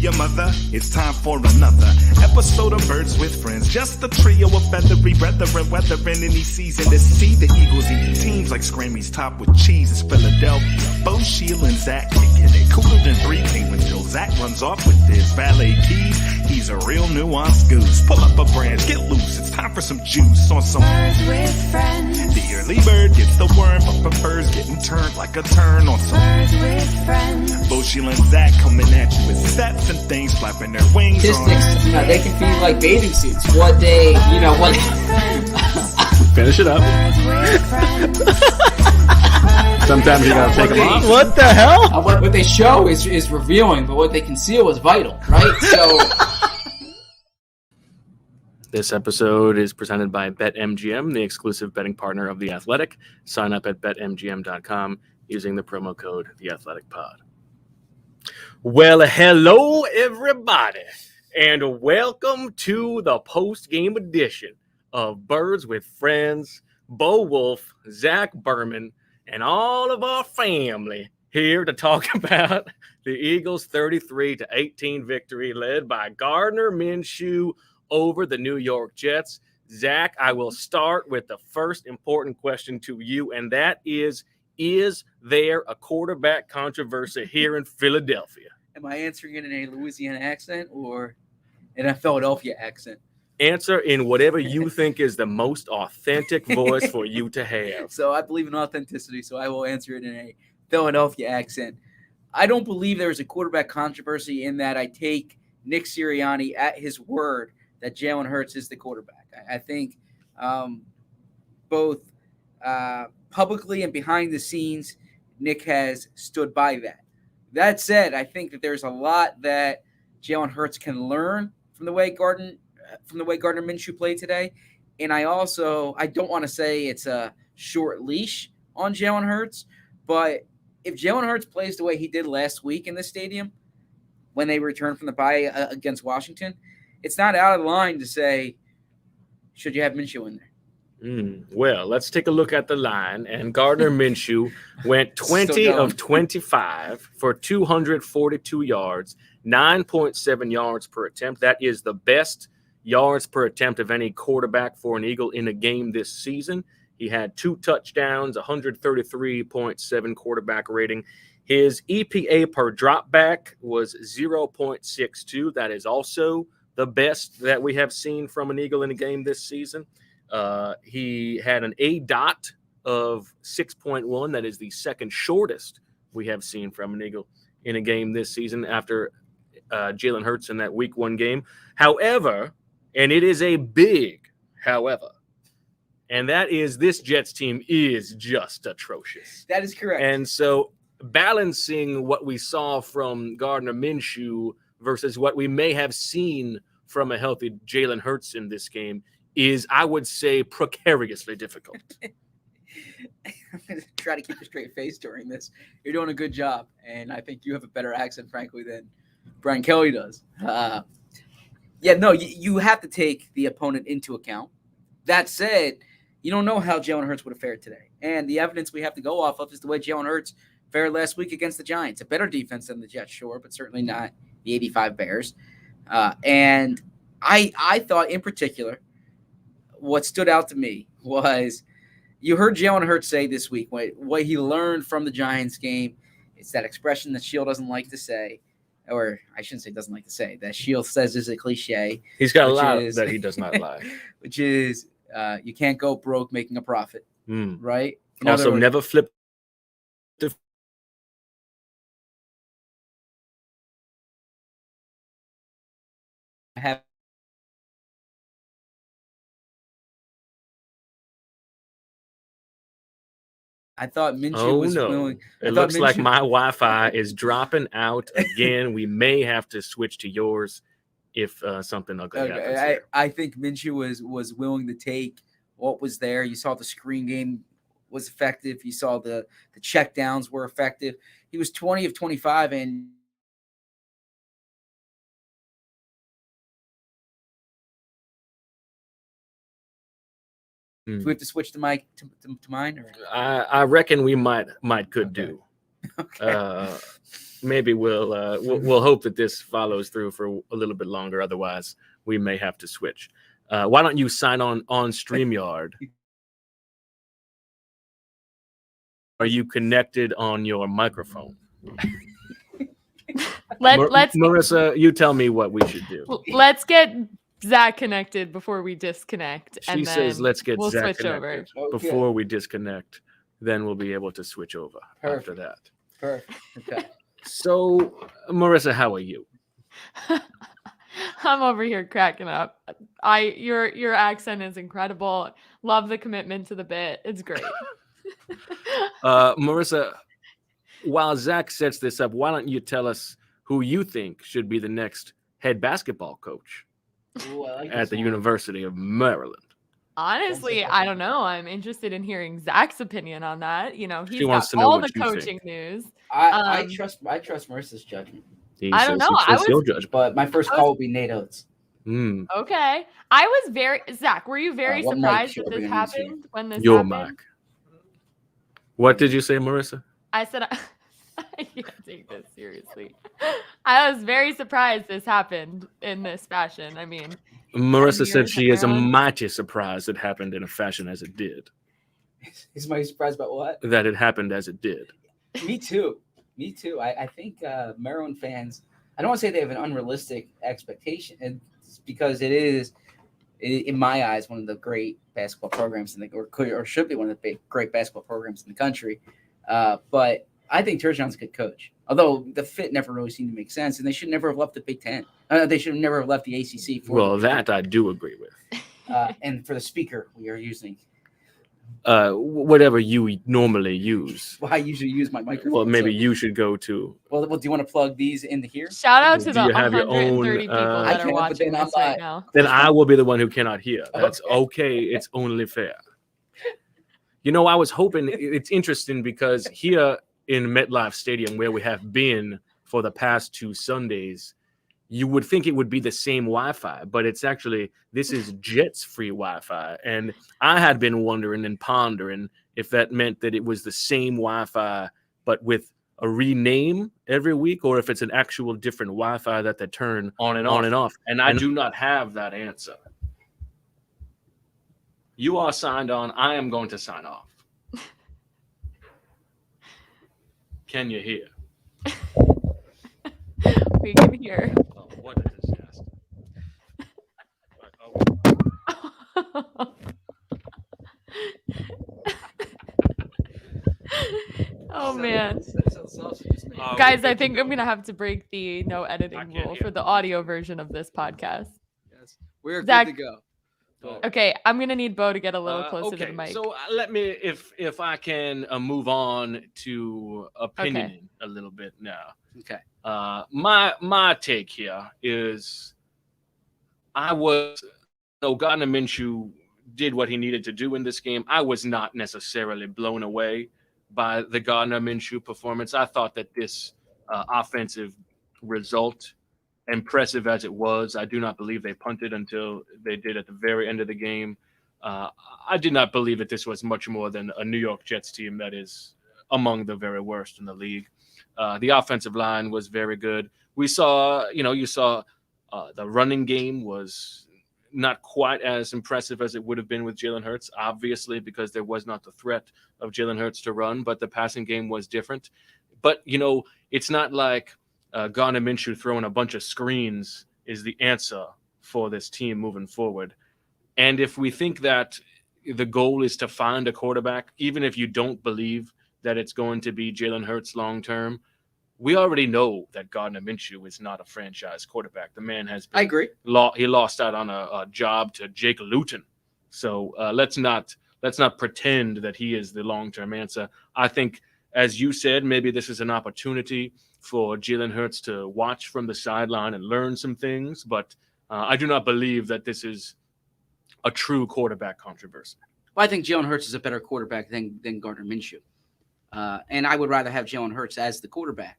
your mother. It's time for another episode of Birds with Friends. Just a trio of feathery brethren weathering any season to see the Eagles eat teams like Scrammy's top with cheese. It's Philadelphia. Bo, Sheila, and Zach kicking it cooler than 3 penguins till Zach runs off with his valet keys. He's a real nuanced goose. Pull up a branch, get loose. It's time for some juice on some Birds with Friends. The early bird gets the worm, but prefers getting turned like a turn on some Birds with Friends. Bo, Sheila, and Zach coming at you with steps and things flapping their wings. Statistics, they can be like bathing suits. What Finish it up. Sometimes you gotta take them off. What the hell? What they show is revealing, but what they conceal is vital, right? So, this episode is presented by BetMGM, the exclusive betting partner of The Athletic. Sign up at betmgm.com using the promo code TheAthleticPod. Well, hello, everybody, and welcome to the post-game edition of Birds with Friends. Bo Wulf, Zach Berman, and all of our family here to talk about the Eagles' 33-18 victory led by Gardner Minshew over the New York Jets. Zach, I will start with the first important question to you, and that is there a quarterback controversy here in Philadelphia? Am I answering it in a Louisiana accent or in a Philadelphia accent? Answer in whatever you think is the most authentic voice for you to have. So I believe in authenticity, so I will answer it in a Philadelphia accent. I don't believe there is a quarterback controversy in that I take Nick Sirianni at his word that Jalen Hurts is the quarterback. I think both publicly and behind the scenes, Nick has stood by that. That said, I think that there's a lot that Jalen Hurts can learn from the way Gardner Minshew played today. And I don't want to say it's a short leash on Jalen Hurts, but if Jalen Hurts plays the way he did last week in the stadium when they returned from the bye against Washington, it's not out of line to say, should you have Minshew in there? Well, let's take a look at the line. And Gardner Minshew went 20 of 25 for 242 yards, 9.7 yards per attempt. That is the best yards per attempt of any quarterback for an Eagle in a game this season. He had 2 touchdowns, 133.7 quarterback rating. His EPA per dropback was 0.62. That is also the best that we have seen from an Eagle in a game this season. He had an ADOT of 6.1. That is the second shortest we have seen from an Eagle in a game this season after Jalen Hurts in that week 1 game. However, and it is a big however, and that is this Jets team is just atrocious. That is correct. And so balancing what we saw from Gardner Minshew versus what we may have seen from a healthy Jalen Hurts in this game is, I would say, precariously difficult. I'm going to try to keep a straight face during this. You're doing a good job, and I think you have a better accent, frankly, than Brian Kelly does. You have to take the opponent into account. That said, you don't know how Jalen Hurts would have fared today. And the evidence we have to go off of is the way Jalen Hurts fared last week against the Giants. A better defense than the Jets, sure, but certainly not the 85 Bears. And I thought in particular, what stood out to me was you heard Jalen Hurts say this week what he learned from the Giants game. It's that expression that Shield doesn't like to say, or I shouldn't say doesn't like to say, that Shield says is a cliche. He's got a lot that he does not like. Which is you can't go broke making a profit, right? Also, never flip the I thought Minshew was willing. It looks like my Wi-Fi is dropping out again. We may have to switch to yours if something ugly happens here. I think Minshew was willing to take what was there. You saw the screen game was effective. You saw the check downs were effective. He was 20 of 25, and do we have to switch the mic to mine? Or? I reckon we might could do. Okay. Maybe we'll hope that this follows through for a little bit longer. Otherwise, we may have to switch. Why don't you sign on StreamYard? Are you connected on your microphone? Let's Marissa, you tell me what we should do. let's get Zach connected before we disconnect. She and says then let's get we'll Zach switch connected over. before we disconnect. Then we'll be able to switch over after that. Perfect. Okay. So, Marissa, how are you? I'm over here cracking up. Your accent is incredible. Love the commitment to the bit. It's great. Marissa, while Zach sets this up, why don't you tell us who you think should be the next head basketball coach Ooh, I like at this the one. University of Maryland? Honestly, I don't know. I'm interested in hearing Zach's opinion on that. You know, he's wants got to know all what the you coaching think. news. I trust Marissa's judgment, I don't know. I was- your judgment. but my first call will be Nate Oates. Okay. I was very Zach, were you very What mic surprised should that I this bring in this year? happened when this Your happened? mic. What did you say, Marissa? I said I can't take this seriously. I was very surprised this happened in this fashion. I mean, Marissa said years she at is Maryland. mighty surprised it happened in a fashion as it did. Is my surprised about what? That it happened as it did. Me too. I think Maryland fans, I don't want to say they have an unrealistic expectation, it's because it is, in my eyes, one of the great basketball programs in the, or should be one of the great basketball programs in the country. But I think Turgeon's a good coach, although the fit never really seemed to make sense, and they should never have left the Big Ten. They should have never have left the ACC. That I do agree with. And for the speaker, we are using whatever you normally use. Well, I usually use my microphone. Well, maybe so- you should go to. Well, do you want to plug these into here? Shout out to Do the you have your 130 own, people I that are can, but watching then I'm this right not- now. Then I will be the one who cannot hear. That's okay. It's only fair. You know, I was hoping it's interesting because here in MetLife Stadium, where we have been for the past 2 Sundays, you would think it would be the same Wi-Fi, but it's actually, this is Jets free Wi-Fi. And I had been wondering and pondering if that meant that it was the same Wi-Fi, but with a rename every week, or if it's an actual different Wi-Fi that they turn on and off. And I do not have that answer. You are signed on. I am going to sign off. Can you hear? We can hear. Oh, what a disaster. Oh man. Oh, Guys, we're I good think to I'm go. going to have to break the no I editing can't rule hear. for the audio version of this podcast. Yes, we're Zach- good to go. Okay, I'm going to need Bo to get a little closer to the mic. So let me, if I can move on to opinioning a little bit now. Okay. My take here is, Gardner Minshew did what he needed to do in this game. I was not necessarily blown away by the Gardner Minshew performance. I thought that this offensive result, impressive as it was, I do not believe they punted until they did at the very end of the game. I did not believe that this was much more than a New York Jets team that is among the very worst in the league. The offensive line was very good. You saw the running game was not quite as impressive as it would have been with Jalen Hurts, obviously, because there was not the threat of Jalen Hurts to run, but the passing game was different. But, it's not like Gardner Minshew throwing a bunch of screens is the answer for this team moving forward. And if we think that the goal is to find a quarterback, even if you don't believe that it's going to be Jalen Hurts long term, we already know that Gardner Minshew is not a franchise quarterback. The man has been, I agree. He lost out on a job to Jake Luton. So let's not pretend that he is the long-term answer. I think, as you said, maybe this is an opportunity for Jalen Hurts to watch from the sideline and learn some things. But I do not believe that this is a true quarterback controversy. Well, I think Jalen Hurts is a better quarterback than Gardner Minshew. And I would rather have Jalen Hurts as the quarterback.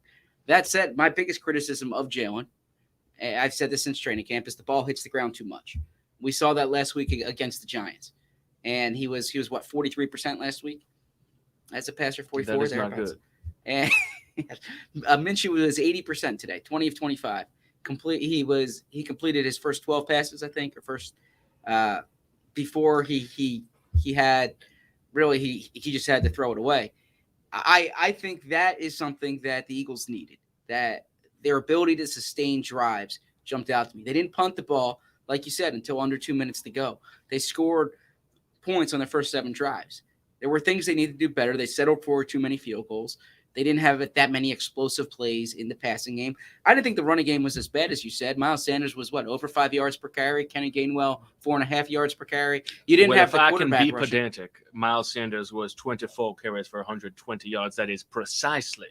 That said, my biggest criticism of Jalen, I've said this since training camp, is the ball hits the ground too much. We saw that last week against the Giants. And he was what, 43% last week? As a passer, 44. That is not good. And Minshew was 80% today, 20 of 25. He completed his first 12 passes, I think, or first before he had really he just had to throw it away. I think that is something that the Eagles needed. That their ability to sustain drives jumped out to me. They didn't punt the ball, like you said, until under 2 minutes to go. They scored points on their first 7 drives. There were things they needed to do better. They settled for too many field goals. They didn't have that many explosive plays in the passing game. I didn't think the running game was as bad as you said. Miles Sanders was over 5 yards per carry. Kenny Gainwell 4.5 yards per carry. You didn't have the quarterback. If I can be rushing. pedantic, Miles Sanders was 24 carries for 120 yards. That is precisely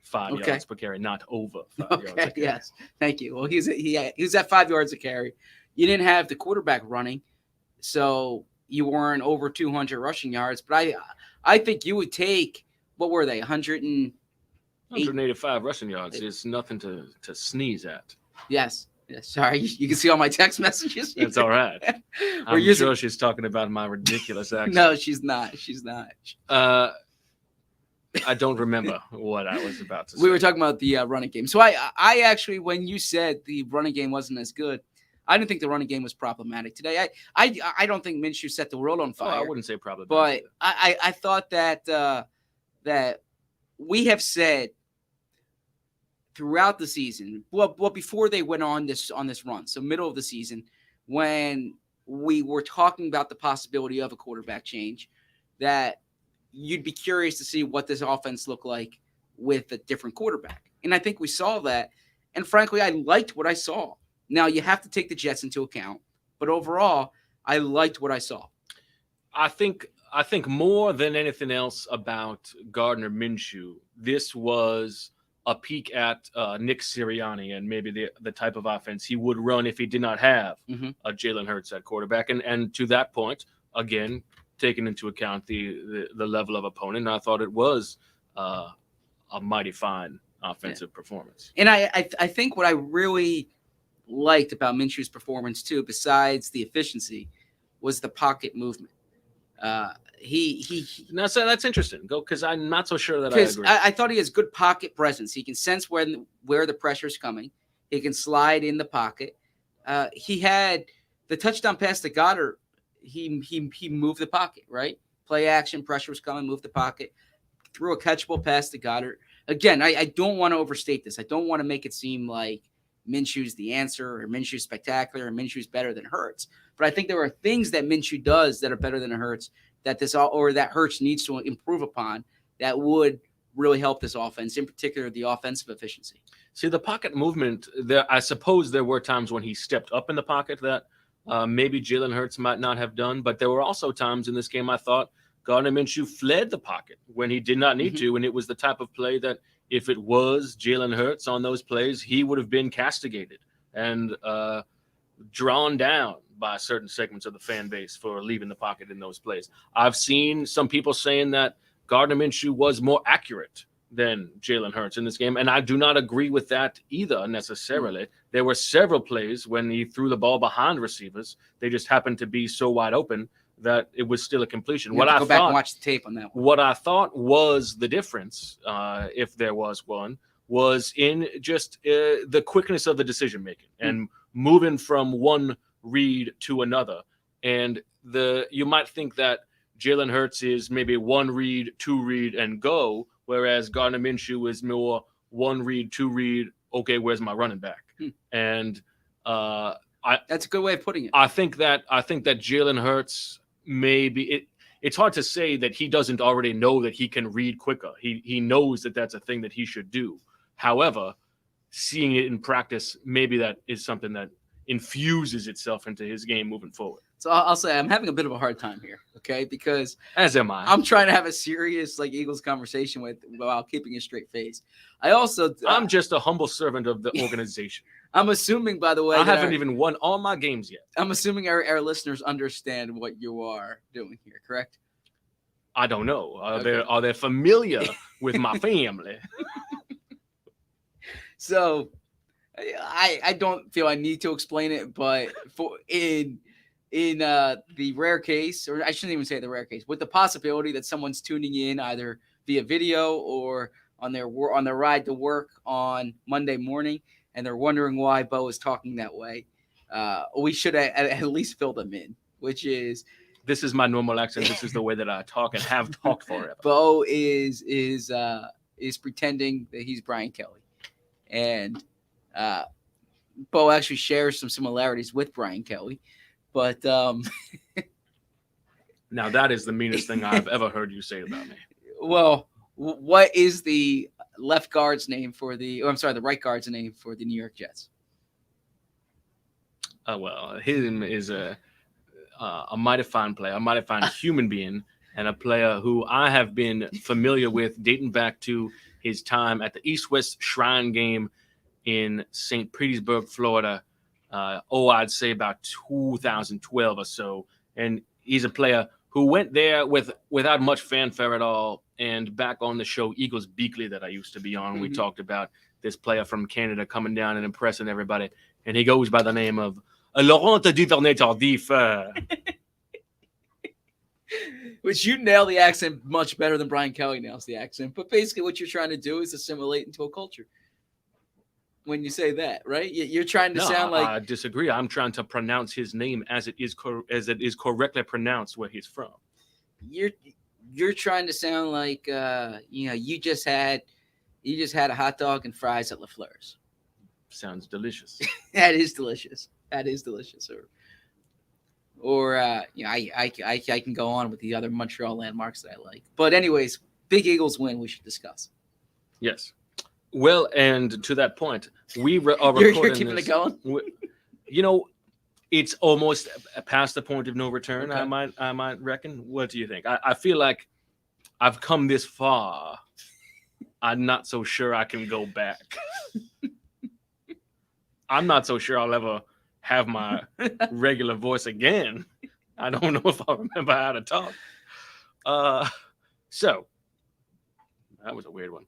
5 yards per carry, not over 5 yards per carry. Yes, thank you. Well, he was at 5 yards a carry. You didn't have the quarterback running, so you weren't over 200 rushing yards. But I think you would take. What were they? 185 rushing yards is nothing to sneeze at. Yes. Sorry, you can see all my text messages. That's all right. I'm sure she's talking about my ridiculous accent. No, she's not. She's not. I don't remember what I was about to say. We were talking about the running game. So I actually, when you said the running game wasn't as good, I didn't think the running game was problematic today. I don't think Minshew set the world on fire. I wouldn't say problematic. But I thought that that we have said throughout the season, well, before they went on this run, so middle of the season, when we were talking about the possibility of a quarterback change, that you'd be curious to see what this offense looked like with a different quarterback. And I think we saw that. And frankly, I liked what I saw. Now, you have to take the Jets into account, but overall, I liked what I saw. I think more than anything else about Gardner Minshew, this was a peek at Nick Sirianni and maybe the type of offense he would run if he did not have a Jalen Hurts at quarterback. And to that point, again, taking into account the level of opponent, I thought it was a mighty fine offensive performance. And I think what I really liked about Minshew's performance too, besides the efficiency, was the pocket movement. Now, so that's interesting. Go, because I'm not so sure that I agree. I thought he has good pocket presence. He can sense where the pressure is coming. He can slide in the pocket. He had the touchdown pass to Goddard. He moved the pocket, right? Play action, pressure was coming, moved the pocket, threw a catchable pass to Goddard. Again, I don't want to overstate this. I don't want to make it seem like Minshew's the answer, or Minshew's spectacular, or Minshew's better than Hurts. But I think there are things that Minshew does that are better than Hurts, that Hurts needs to improve upon, that would really help this offense, in particular the offensive efficiency. See, the pocket movement, I suppose there were times when he stepped up in the pocket that maybe Jalen Hurts might not have done, but there were also times in this game I thought Gardner Minshew fled the pocket when he did not need to, and it was the type of play that if it was Jalen Hurts on those plays, he would have been castigated and drawn down by certain segments of the fan base for leaving the pocket in those plays. I've seen some people saying that Gardner Minshew was more accurate than Jalen Hurts in this game, and I do not agree with that either necessarily. There were several plays when he threw the ball behind receivers. They just happened to be so wide open that it was still a completion. Go back and watch the tape on that one. What I thought was the difference, if there was one, was in just the quickness of the decision making and moving from one read to another. And you might think that Jalen Hurts is maybe one read, two read, and go, whereas Gardner Minshew is more one read, two read. Okay, where's my running back? And that's a good way of putting it. I think that Jalen Hurts maybe it's hard to say that he doesn't already know that he can read quicker. He knows that that's a thing that he should do. However, seeing it in practice, maybe that is something that infuses itself into his game moving forward. So I'll say I'm having a bit of a hard time here, okay? Because as am I. I'm trying to have a serious Eagles conversation while keeping a straight face. I'm just a humble servant of the organization. I'm assuming, by the way, I haven't even won all my games yet. I'm assuming our listeners understand what you are doing here, correct? I don't know. Are they familiar with my family? So I don't feel I need to explain it, but in the rare case, or I shouldn't even say the rare case, with the possibility that someone's tuning in either via video or on their ride to work on Monday morning, and they're wondering why Bo is talking that way. We should at least fill them in, which is This is my normal accent. This is the way that I talk and have talked forever. Bo is pretending that he's Brian Kelly, and Bo actually shares some similarities with Brian Kelly, but Now that is the meanest thing I've ever heard you say about me. well, what is the left guard's name for the right guard's name for the New York Jets? Well, him is a mighty fine player, a mighty fine human being, and a player who I have been familiar with dating back to his time at the East-West Shrine game in St. Petersburg, Florida. I'd say about 2012 or so. And he's a player who went there without much fanfare at all. And back on the show Eagles Beakley that I used to be on, we talked about this player from Canada coming down and impressing everybody. And he goes by the name of Laurent Duvernay-Tardif. Which you nail the accent much better than Brian Kelly nails the accent. But basically what you're trying to do is assimilate into a culture. When you say that, right? You're trying to sound like... I disagree. I'm trying to pronounce his name as it is correctly pronounced where he's from. You're trying to sound like you just had a hot dog and fries at LaFleur's. Sounds delicious. That is delicious. Or I can go on with the other Montreal landmarks that I like. But anyways, big Eagles win. We should discuss. Yes. Well, and to that point, we are recording You're keeping this, it going. It's almost past the point of no return. Okay. I might reckon. What do you think? I feel like I've come this far. I'm not so sure I can go back. I'm not so sure I'll ever have my regular voice again. I don't know if I'll remember how to talk. So that was a weird one.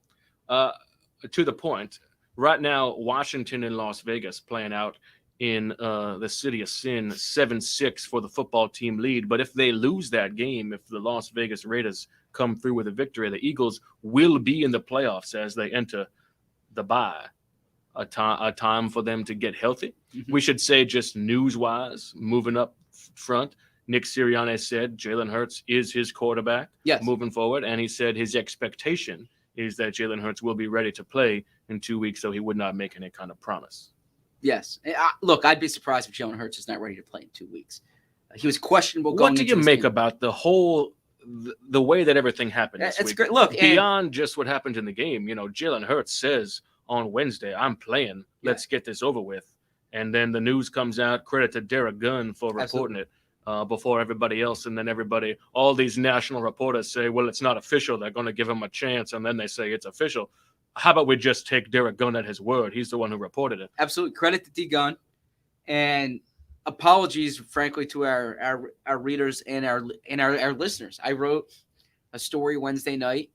To the point, right now, Washington and Las Vegas playing out in the City of Sin, 7-6 for the football team lead. But if they lose that game, if the Las Vegas Raiders come through with a victory, the Eagles will be in the playoffs as they enter the bye. A time for them to get healthy. Mm-hmm. We should say, just news-wise, moving up front, Nick Sirianni said Jalen Hurts is his quarterback moving forward, and he said his expectation is that Jalen Hurts will be ready to play in 2 weeks, so he would not make any kind of promise. Yes. Look, I'd be surprised if Jalen Hurts is not ready to play in 2 weeks. He was questionable going into What do you make about the way that everything happened this week? Great. Look, beyond just what happened in the game, Jalen Hurts says on Wednesday, I'm playing. Let's get this over with. And then the news comes out, credit to Derek Gunn for reporting it before everybody else. And then all these national reporters say, well, it's not official. They're going to give him a chance. And then they say it's official. How about we just take Derek Gunn at his word? He's the one who reported it. Absolutely. Credit to D. Gunn. And apologies, frankly, to our readers and our listeners. I wrote a story Wednesday night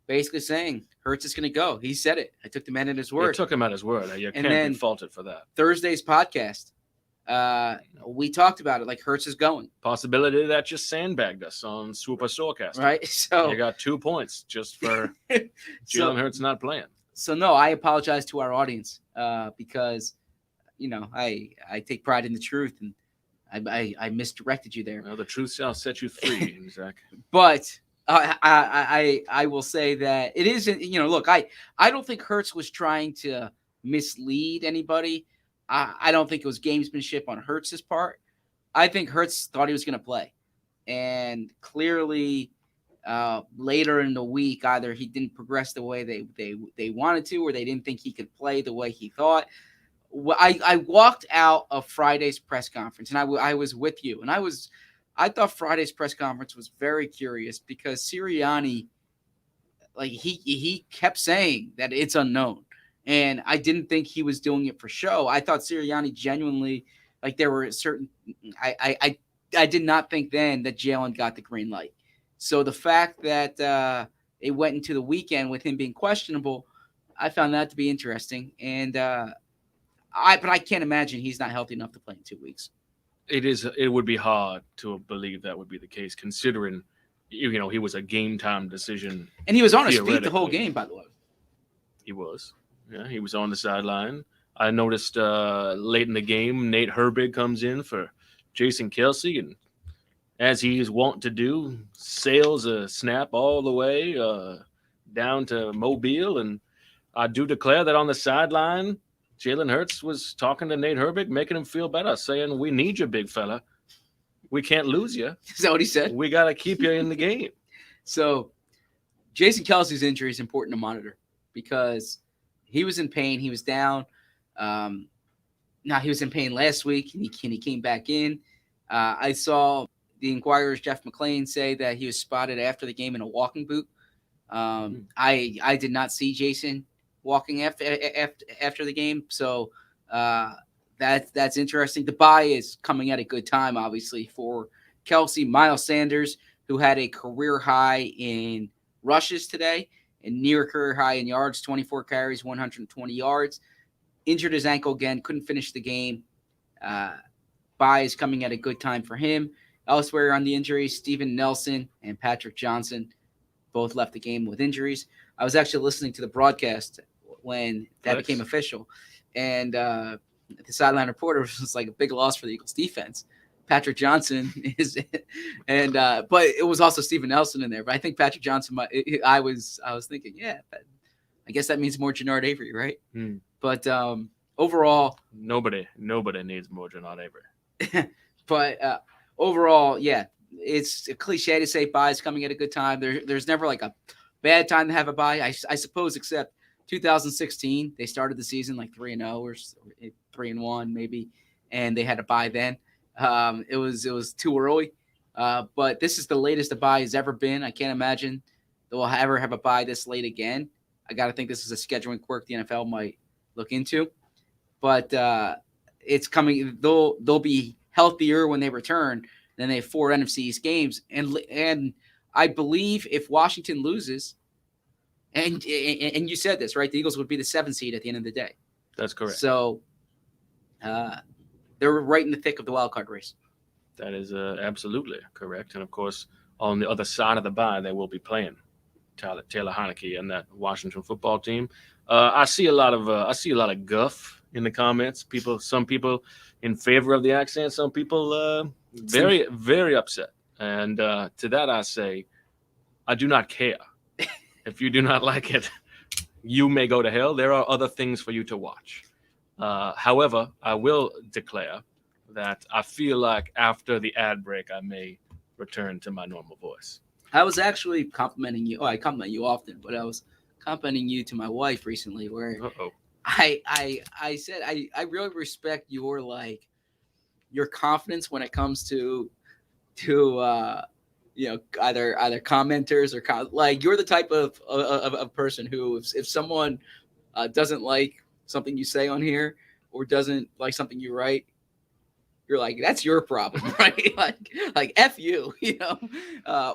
basically saying Hurts is going to go. He said it. I took the man at his word. You took him at his word. You can't be faulted for that. Thursday's podcast, we talked about it like Hurts is going. Possibility that just sandbagged us on Super Sorecast. Right. So you got 2 points just for Jalen Hurts not playing. So no, I apologize to our audience because I take pride in the truth and I misdirected you there. Well, the truth shall set you free, Zach. But I will say that it isn't. Look, I don't think Hurts was trying to mislead anybody. I don't think it was gamesmanship on Hurts' part. I think Hurts thought he was going to play, and clearly later in the week, either he didn't progress the way they wanted to, or they didn't think he could play the way he thought. I walked out of Friday's press conference, and I was with you, and I thought Friday's press conference was very curious because Sirianni, he kept saying that it's unknown. And I didn't think he was doing it for show. I thought Sirianni genuinely, there were certain – I did not think then that Jalen got the green light. So the fact that it went into the weekend with him being questionable, I found that to be interesting. And but I can't imagine he's not healthy enough to play in 2 weeks. It would be hard to believe that would be the case, considering, he was a game time decision. And he was on his feet the whole game, by the way. He was. Yeah, he was on the sideline. I noticed late in the game, Nate Herbig comes in for Jason Kelsey, and as he's wont to do, sails a snap all the way down to Mobile. And I do declare that on the sideline, Jalen Hurts was talking to Nate Herbig, making him feel better, saying, "We need you, big fella. We can't lose you. Is that what he said? We got to keep you in the game." So Jason Kelsey's injury is important to monitor because he was in pain. He was down. Now, he was in pain last week, and he came back in. I saw the Inquirer's Jeff McClain say that he was spotted after the game in a walking boot. I did not see Jason walking after the game, so that's interesting. The bye is coming at a good time, obviously, for Kelsey. Miles Sanders, who had a career high in rushes today and near career high in yards, 24 carries, 120 yards. Injured his ankle again, couldn't finish the game. Bye is coming at a good time for him. Elsewhere on the injuries, Steven Nelson and Patrick Johnson both left the game with injuries. I was actually listening to the broadcast when that became official, and the sideline reporter was like, a big loss for the Eagles defense. Patrick Johnson is, and but it was also Steven Nelson in there. But I think Patrick Johnson. I was thinking, yeah, I guess that means more Jannard Avery, right? But overall, nobody needs more Jannard Avery. But overall, yeah, it's a cliche to say bye is coming at a good time. There's never like a bad time to have a bye, I suppose, except 2016. They started the season like 3-0 or 3-1 maybe, and they had a bye then. It was too early, but this is the latest a bye has ever been. I can't imagine they'll ever have a bye this late again. I got to think this is a scheduling quirk the NFL might look into, but it's coming. They'll be healthier when they return. Then they have 4 NFC East games, and I believe if Washington loses, and you said this right, the Eagles would be the 7th seed at the end of the day. That's correct. So they're right in the thick of the wild card race. That is absolutely correct. And of course, on the other side of the bye, they will be playing Taylor Heineke and that Washington football team. I see a lot of guff in the comments. Some people in favor of the accent, some people very, very upset. And to that I say, I do not care. If you do not like it, you may go to hell. There are other things for you to watch. However, I will declare that I feel like after the ad break, I may return to my normal voice. I was actually complimenting you. Oh, I compliment you often, but I was complimenting you to my wife recently, where I said I really respect your confidence when it comes to either commenters or you're the type of person who if someone doesn't like something you say on here or doesn't like something you write, you're like, that's your problem, right? like F you,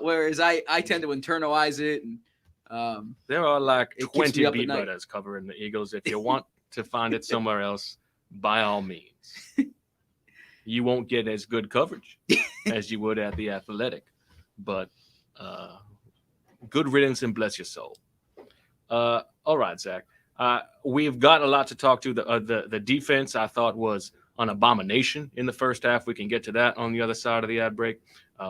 whereas I tend to internalize it. And there are like 20 beat writers covering the Eagles. If you want to find it somewhere else, by all means. You won't get as good coverage as you would at the Athletic, but good riddance and bless your soul. All right, Zach. We've got a lot to talk to. The defense, I thought, was an abomination in the first half. We can get to that on the other side of the ad break.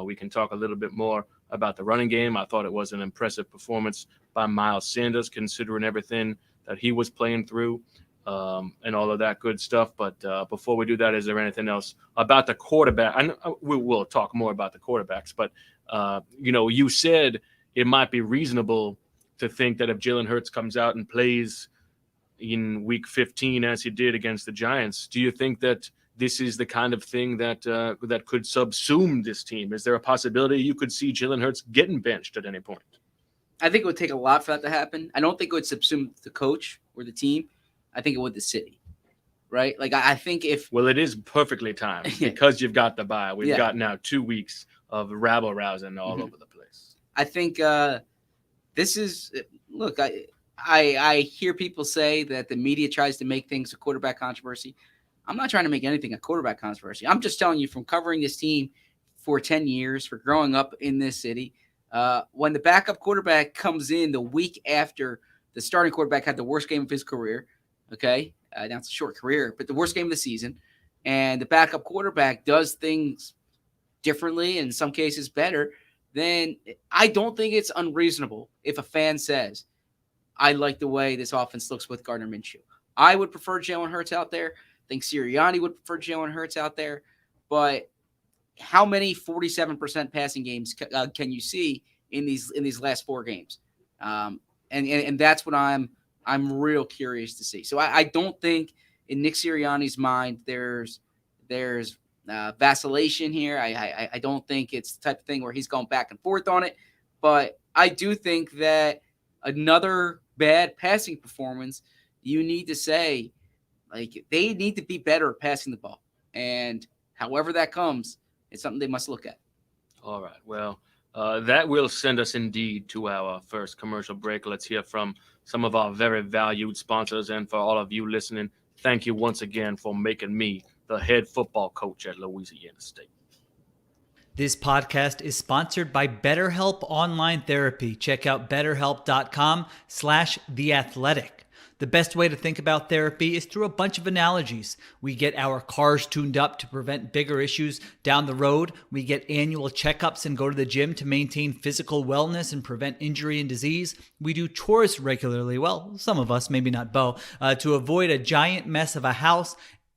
We can talk a little bit more about the running game. I thought it was an impressive performance by Miles Sanders, considering everything that he was playing through and all of that good stuff. But before we do that, is there anything else about the quarterback? I know we will talk more about the quarterbacks, but, you said it might be reasonable to think that if Jalen Hurts comes out and plays in week 15 as he did against the Giants, do you think that this is the kind of thing that could subsume this team? Is there a possibility you could see Jalen Hurts getting benched at any point? I think it would take a lot for that to happen. I don't think it would subsume the coach or the team. I think it would the city, right? I think it is perfectly timed because you've got the bye. We've got now 2 weeks of rabble-rousing all over the place. I think this is – look, I hear people say that the media tries to make things a quarterback controversy. I'm not trying to make anything a quarterback controversy. I'm just telling you from covering this team for 10 years, for growing up in this city, when the backup quarterback comes in the week after The starting quarterback had the worst game of his career. Okay. Now it's a short career, but the worst game of the season. And the backup quarterback does things differently, in some cases better, then I don't think it's unreasonable if a fan says, I like the way this offense looks with Gardner Minshew. I would prefer Jalen Hurts out there. I think Sirianni would prefer Jalen Hurts out there. But how many 47% passing games can you see in these last 4 games? And that's what I'm real curious to see. So I don't think in Nick Sirianni's mind there's vacillation here. I don't think it's the type of thing where he's going back and forth on it. But I do think that another bad passing performance, you need to say, like, they need to be better at passing the ball. And however that comes, it's something they must look at. All right. Well, that will send us indeed to our first commercial break. Let's hear from some of our very valued sponsors. And for all of you listening, thank you once again for making me the head football coach at Louisiana State. This podcast is sponsored by BetterHelp Online Therapy. Check out betterhelp.com/theathletic. The best way to think about therapy is through a bunch of analogies. We get our cars tuned up to prevent bigger issues down the road. We get annual checkups and go to the gym to maintain physical wellness and prevent injury and disease. We do chores regularly, well, some of us, maybe not Bo, to avoid a giant mess of a house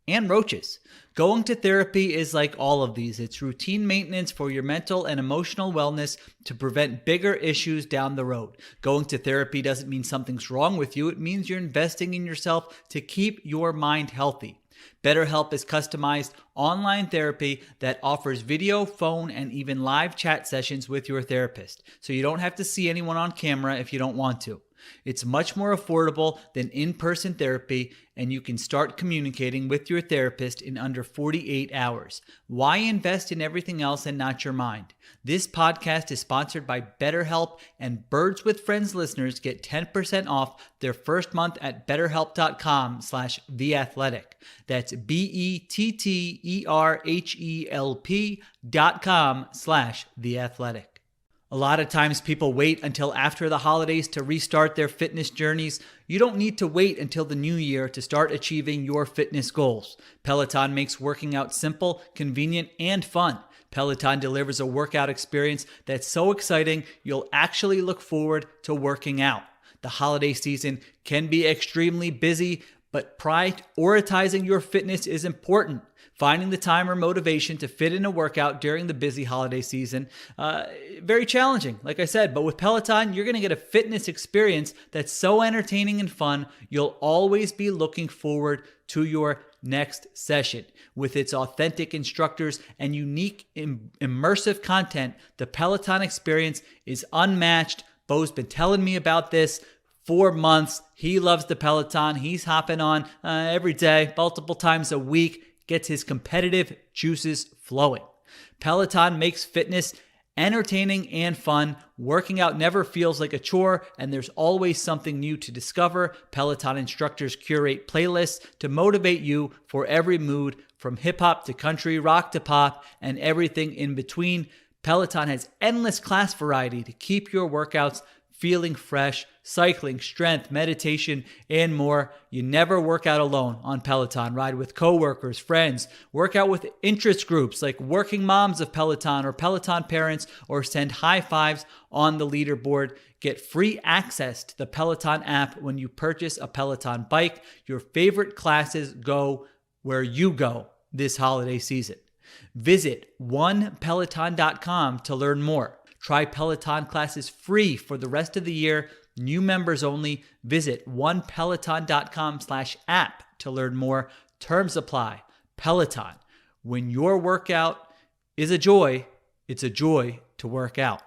and roaches. Going to therapy is like all of these. It's routine maintenance for your mental and emotional wellness to prevent bigger issues down the road. Going to therapy doesn't mean something's wrong with you. It means you're investing in yourself to keep your mind healthy. BetterHelp is customized online therapy that offers video, phone, and even live chat sessions with your therapist. So you don't have to see anyone on camera if you don't want to. It's much more affordable than in-person therapy, and you can start communicating with your therapist in under 48 hours. Why invest in everything else and not your mind? This podcast is sponsored by BetterHelp, and Birds with Friends listeners get 10% off their first month at betterhelp.com/theathletic. That's BetterHelp.com/theathletic. A lot of times people wait until after the holidays to restart their fitness journeys. You don't need to wait until the new year to start achieving your fitness goals. Peloton makes working out simple, convenient, and fun. Peloton delivers a workout experience that's so exciting you'll actually look forward to working out. The holiday season can be extremely busy, but prioritizing your fitness is important. Finding the time or motivation to fit in a workout during the busy holiday season, very challenging, like I said. But with Peloton, you're going to get a fitness experience that's so entertaining and fun, you'll always be looking forward to your next session. With its authentic instructors and unique immersive content, the Peloton experience is unmatched. Bo's been telling me about this for months. He loves the Peloton. He's hopping on every day, multiple times a week. Gets his competitive juices flowing. Peloton makes fitness entertaining and fun. Working out never feels like a chore, and there's always something new to discover. Peloton instructors curate playlists to motivate you for every mood, from hip-hop to country, rock to pop, and everything in between. Peloton has endless class variety to keep your workouts feeling fresh. Cycling, strength, meditation, and more. You never work out alone on Peloton. Ride with coworkers, friends, work out with interest groups like Working Moms of Peloton or Peloton Parents, or send high fives on the leaderboard. Get free access to the Peloton app when you purchase a Peloton bike. Your favorite classes go where you go this holiday season. Visit onepeloton.com to learn more. Try Peloton classes free for the rest of the year. New members only. Visit onepeloton.com/app to learn more. Terms apply. Peloton. When your workout is a joy, it's a joy to work out.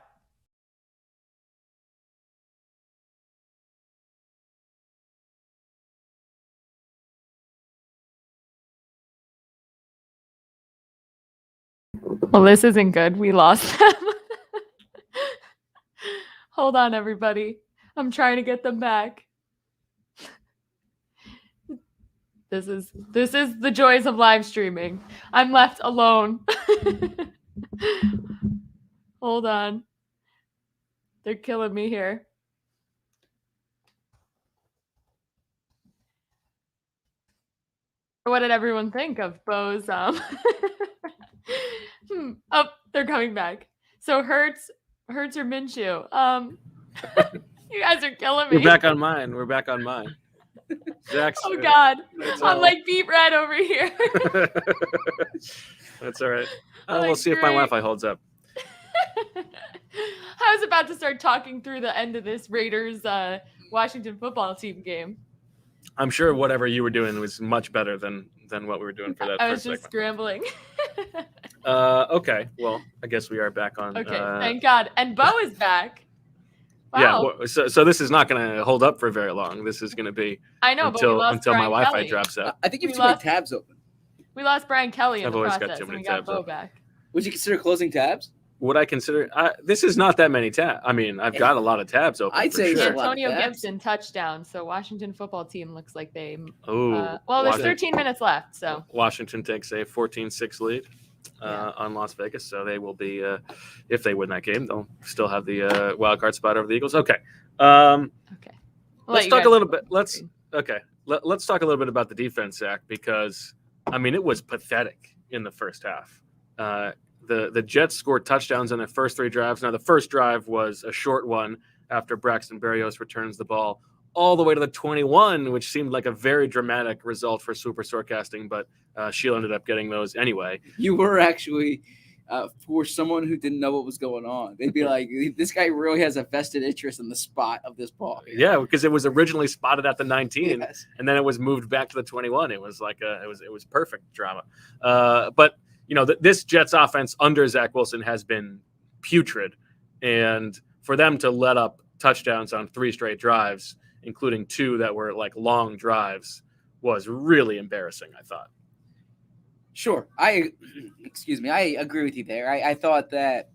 Well, this isn't good. We lost them. Hold on, everybody. I'm trying to get them back. This is the joys of live streaming. I'm left alone. Hold on. They're killing me here. What did everyone think of Bo's? Oh, they're coming back. So Hurts or Minshew? You guys are killing me. We're back on mine. Zach's. Oh God, That's I'm all. like beat red over here. That's all right. Oh, We'll see if my great. Wi-Fi holds up. I was about to start talking through the end of this Raiders Washington football team game. I'm sure whatever you were doing was much better than what we were doing for that I was first just segment. scrambling. Okay. Well, I guess we are back on. Okay, thank God. And Bo is back. Wow. Yeah. Well, so this is not going to hold up for very long. This is going to be I know, but we lost until my Brian Wi-Fi Kelly. drops out. I think you have We too many lost- tabs open. We lost Brian Kelly in I've the always got process, too and many we got tabs Bo open. back. Would you consider closing tabs? Would I consider? This is not that many tabs. I mean, I've got a lot of tabs open. I'd for say sure. a lot of Antonio tabs. Gibson touchdown. So Washington football team looks like they. Oh, Well, there's Washington. 13 minutes left, so. Washington takes a 14-6 lead on Las Vegas, so they will be, if they win that game, they'll still have the wild card spot over the Eagles. Okay, Okay. let's talk a little bit. Let's talk a little bit about the defense, Zach, because I mean it was pathetic in the first half. The Jets scored touchdowns in their first 3 drives. Now the first drive was a short one after Braxton Berrios returns the ball all the way to the 21, which seemed like a very dramatic result for Super Storecasting, but Sheila ended up getting those anyway. You were actually, for someone who didn't know what was going on, they'd be like, this guy really has a vested interest in the spot of this ball. Yeah, because it was originally spotted at the 19, Yes. and then it was moved back to the 21. It was like it was perfect drama. But you know, this Jets offense under Zach Wilson has been putrid, and for them to let up touchdowns on 3 straight drives, including 2 that were like long drives, was really embarrassing, I thought. Sure. I agree with you there. I thought that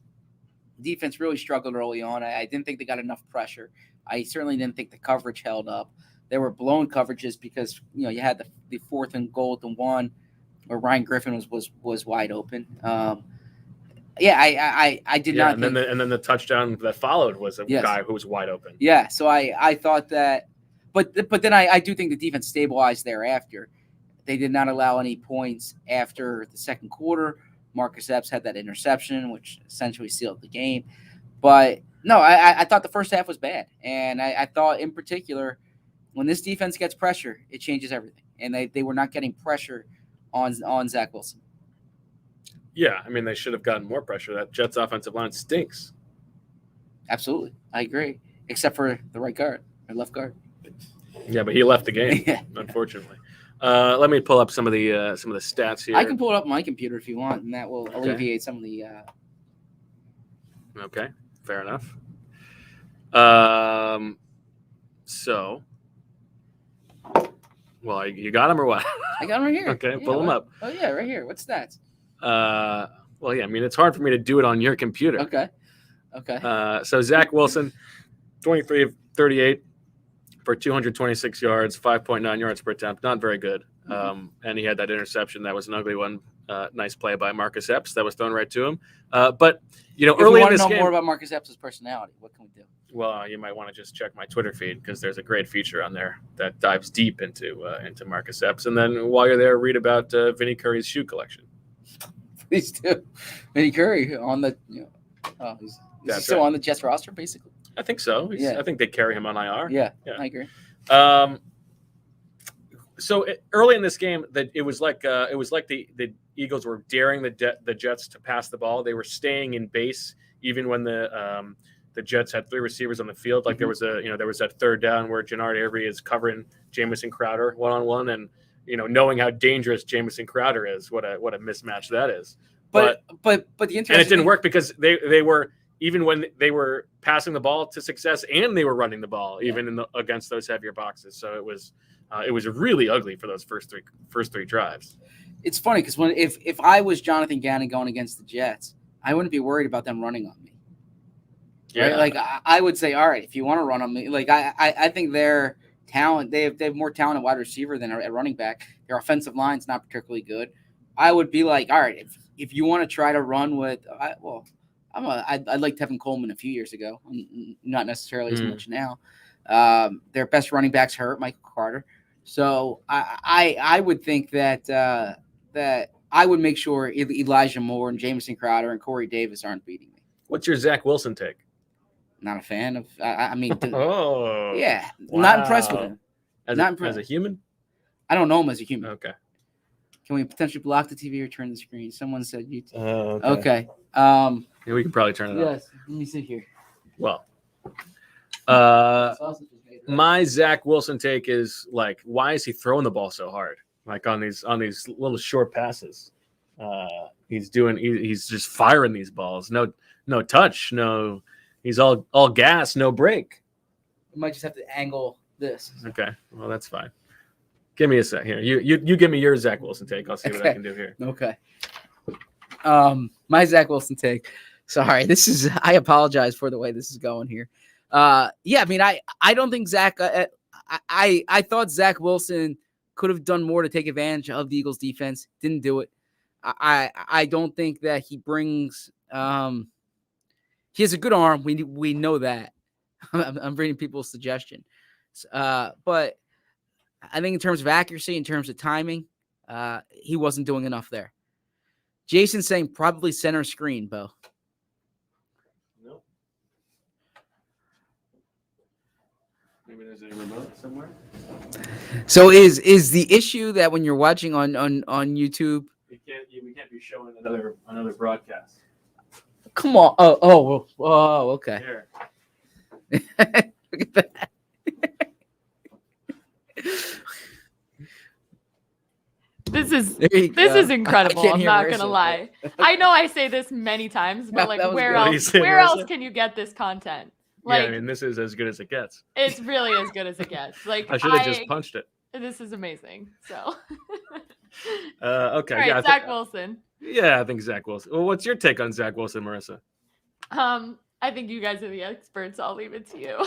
defense really struggled early on. I didn't think they got enough pressure. I certainly didn't think the coverage held up. There were blown coverages because, you know, you had the 4th and goal at the 1 where Ryan Griffin was wide open. I did not think. And then the touchdown that followed was a Yes. guy who was wide open. Yeah, so I thought that, but then I do think the defense stabilized thereafter. They did not allow any points after the second quarter. Marcus Epps had that interception, which essentially sealed the game. But no, I thought the first half was bad, and I thought in particular when this defense gets pressure, it changes everything, and they were not getting pressure on Zach Wilson. Yeah, I mean they should have gotten more pressure. That Jets offensive line stinks. Absolutely, I agree, except for the right guard or left guard. Yeah, but he left the game, Yeah. unfortunately. Let me pull up some of the stats here. I can pull it up on my computer if you want, and that will alleviate some of the. Okay, fair enough. So, well, you got them or what? I got them right here. Okay, pull them up. Oh yeah, right here. What stats? Well, yeah, I mean it's hard for me to do it on your computer. Okay. So Zach Wilson, 23 of 38 for 226 yards, 5.9 yards per attempt. Not very good. And he had that interception. That was an ugly one. Nice play by Marcus Epps. That was thrown right to him. But, you know, If early you in want to this know game. more about Marcus Epps' personality, what can we do? Well, you might want to just check my Twitter feed because there's a great feature on there that dives deep into Marcus Epps. And then while you're there, read about Vinnie Curry's shoe collection. Please do. Vinnie Curry on the, he's That's still right. on the Jets roster, basically. I think so. Yeah. I think they carry him on IR. Yeah, Yeah. I agree. So early in this game, that it was like the Eagles were daring the Jets to pass the ball. They were staying in base even when the Jets had 3 receivers on the field. Like there was that third down where Jannard Avery is covering Jamison Crowder one-on-one, and knowing how dangerous Jamison Crowder is, what a mismatch that is. But the interesting and it didn't work because they were, even when they were passing the ball to success and they were running the ball even against those heavier boxes. So it was really ugly for those first three drives. It's funny because if I was Jonathan Gannon going against the Jets, I wouldn't be worried about them running on me. Yeah. Right? Like I would say, all right, if you want to run on me, like I think their talent, they have more talent at wide receiver than at running back. Their offensive line's not particularly good. I would be like, all right, if you want to try to run with, I liked Tevin Coleman a few years ago, not necessarily as much now. Their best running back's hurt, Michael Carter. So I would think that that I would make sure Elijah Moore and Jamison Crowder and Corey Davis aren't beating me. What's your Zach Wilson take? Not a fan of. I mean, Oh, yeah, wow. not impressed with him. As a human? I don't know him as a human. Okay. Can we potentially block the TV or turn the screen? Someone said you. Okay. Okay. Yeah, we can probably turn it off. Yes. Let me see here. Well, my Zach Wilson take is like, why is he throwing the ball so hard? Like on these little short passes, he's just firing these balls. No touch. No, he's all gas. No break. You might just have to angle this. Okay. Well, that's fine. Give me a sec here. You give me your Zach Wilson take. I'll see what I can do here. Okay. My Zach Wilson take. Sorry, I apologize for the way this is going here. Yeah, I mean, I don't think Zach. I thought Zach Wilson could have done more to take advantage of the Eagles' defense. Didn't do it. I don't think that he brings. He has a good arm. We know that. I'm reading people's suggestion, but I think in terms of accuracy, in terms of timing, he wasn't doing enough there. Jason's saying probably center screen, Bo. Nope. Maybe there's a remote somewhere. So is the issue that when you're watching on YouTube, We can't be showing another broadcast. come on. Oh, okay. Here. Look at that. This is There you this go. is incredible. I can't I'm hear not Marissa. gonna lie. I know I say this many times, but like That was where good. What do you else say, where else Marissa? can you get this content? Yeah, Like I mean, this is as good as it gets. it's really as good as it gets. Like I should have just punched it. this is amazing. So Okay. all right, Yeah, Zach Wilson. I think Zach Wilson. Well, what's your take on Zach Wilson, Marissa? I think you guys are the experts. I'll leave it to you.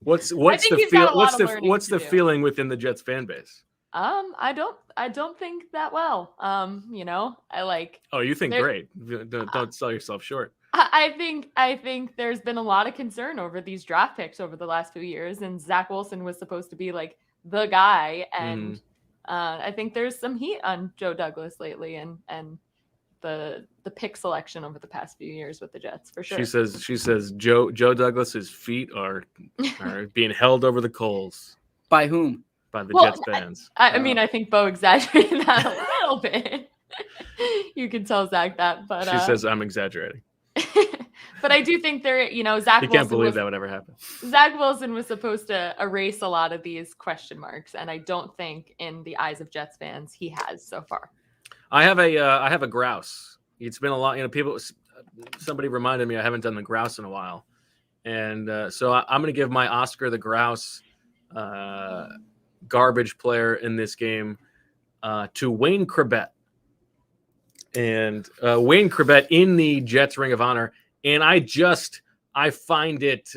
What's think the he's got feel? a lot What's of the learning what's to the do. feeling within the Jets fan base? I don't think that well. I like Oh, you think There- great. Don't sell yourself short. I think there's been a lot of concern over these draft picks over the last few years, and Zach Wilson was supposed to be like the guy, and I think there's some heat on Joe Douglas lately, and the pick selection over the past few years with the Jets for sure. She says Joe Douglas's feet are being held over the coals By whom? by the Well, Jets fans. I mean, I think Bo exaggerated that a little bit. You can tell Zach that, but She says I'm exaggerating. but I do think Zach You Wilson can't believe was, that would ever happen. Zach Wilson was supposed to erase a lot of these question marks, and I don't think, in the eyes of Jets fans, he has so far. I have a grouse. It's been a lot. Somebody reminded me I haven't done the grouse in a while, and so I'm going to give my Oscar the Grouse garbage player in this game to Wayne Krebet. And Wayne Krebet in the Jets Ring of Honor, and I find it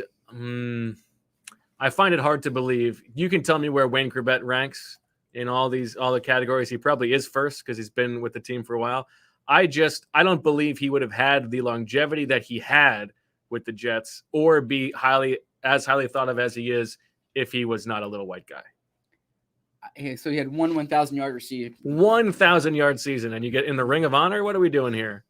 hard to believe. You can tell me where Wayne Krebet ranks in all the categories. He probably is first because he's been with the team for a while. I don't believe he would have had the longevity that he had with the Jets, or be highly thought of as he is if he was not a little white guy. So he had 1,000-yard receiver. 1,000-yard season, and you get in the Ring of Honor. What are we doing here?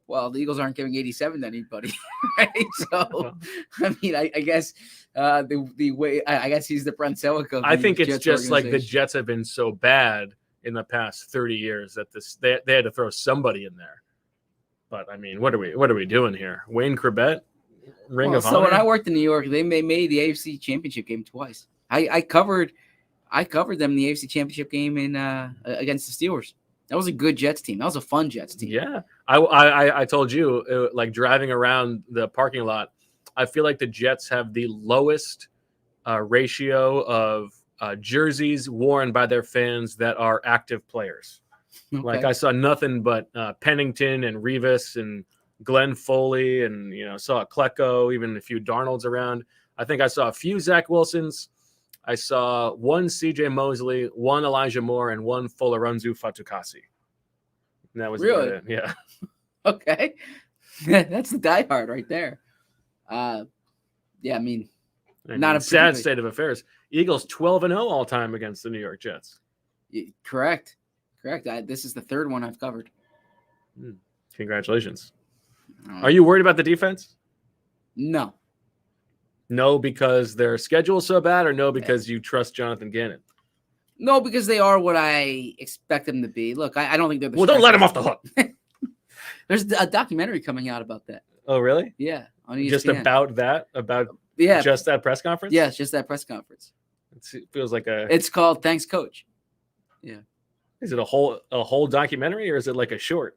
Well, the Eagles aren't giving 87 to anybody, right? So, I mean, I guess the way I guess he's the Brent Selleck of I the think it's Jets just like the organization. Jets have been so bad in the past 30 years that they had to throw somebody in there. But I mean, what are we doing here? Wayne Krebet, Ring of Honor. So when I worked in New York, they made the AFC Championship game twice. I covered them in the AFC Championship game in against the Steelers. That was a good Jets team. That was a fun Jets team. Yeah, I told you, like driving around the parking lot, I feel like the Jets have the lowest ratio of jerseys worn by their fans that are active players. Okay. Like I saw nothing but Pennington and Revis and Glenn Foley, and saw a Klecko, even a few Darnolds around. I think I saw a few Zach Wilsons. I saw one CJ Mosley, one Elijah Moore, and one Folorunzu Fatukasi. And that was Really? about it. Yeah. Okay. That's the diehard right there. Yeah, I mean, Not a sad state of affairs. Eagles 12-0 all time against the New York Jets. Correct. This is the third one I've covered. Congratulations. Are you worried about the defense? No. No, because their schedule is so bad, or no, because you trust Jonathan Gannon? No, because they are what I expect them to be. Look, I don't think they're the Well, don't let him off the hook. There's a documentary coming out about that. Oh, really? Yeah. On ESPN. Just about that? Just that press conference? Yeah, it's just that press conference. It feels like It's called Thanks Coach. Yeah. Is it a whole documentary, or is it like a short?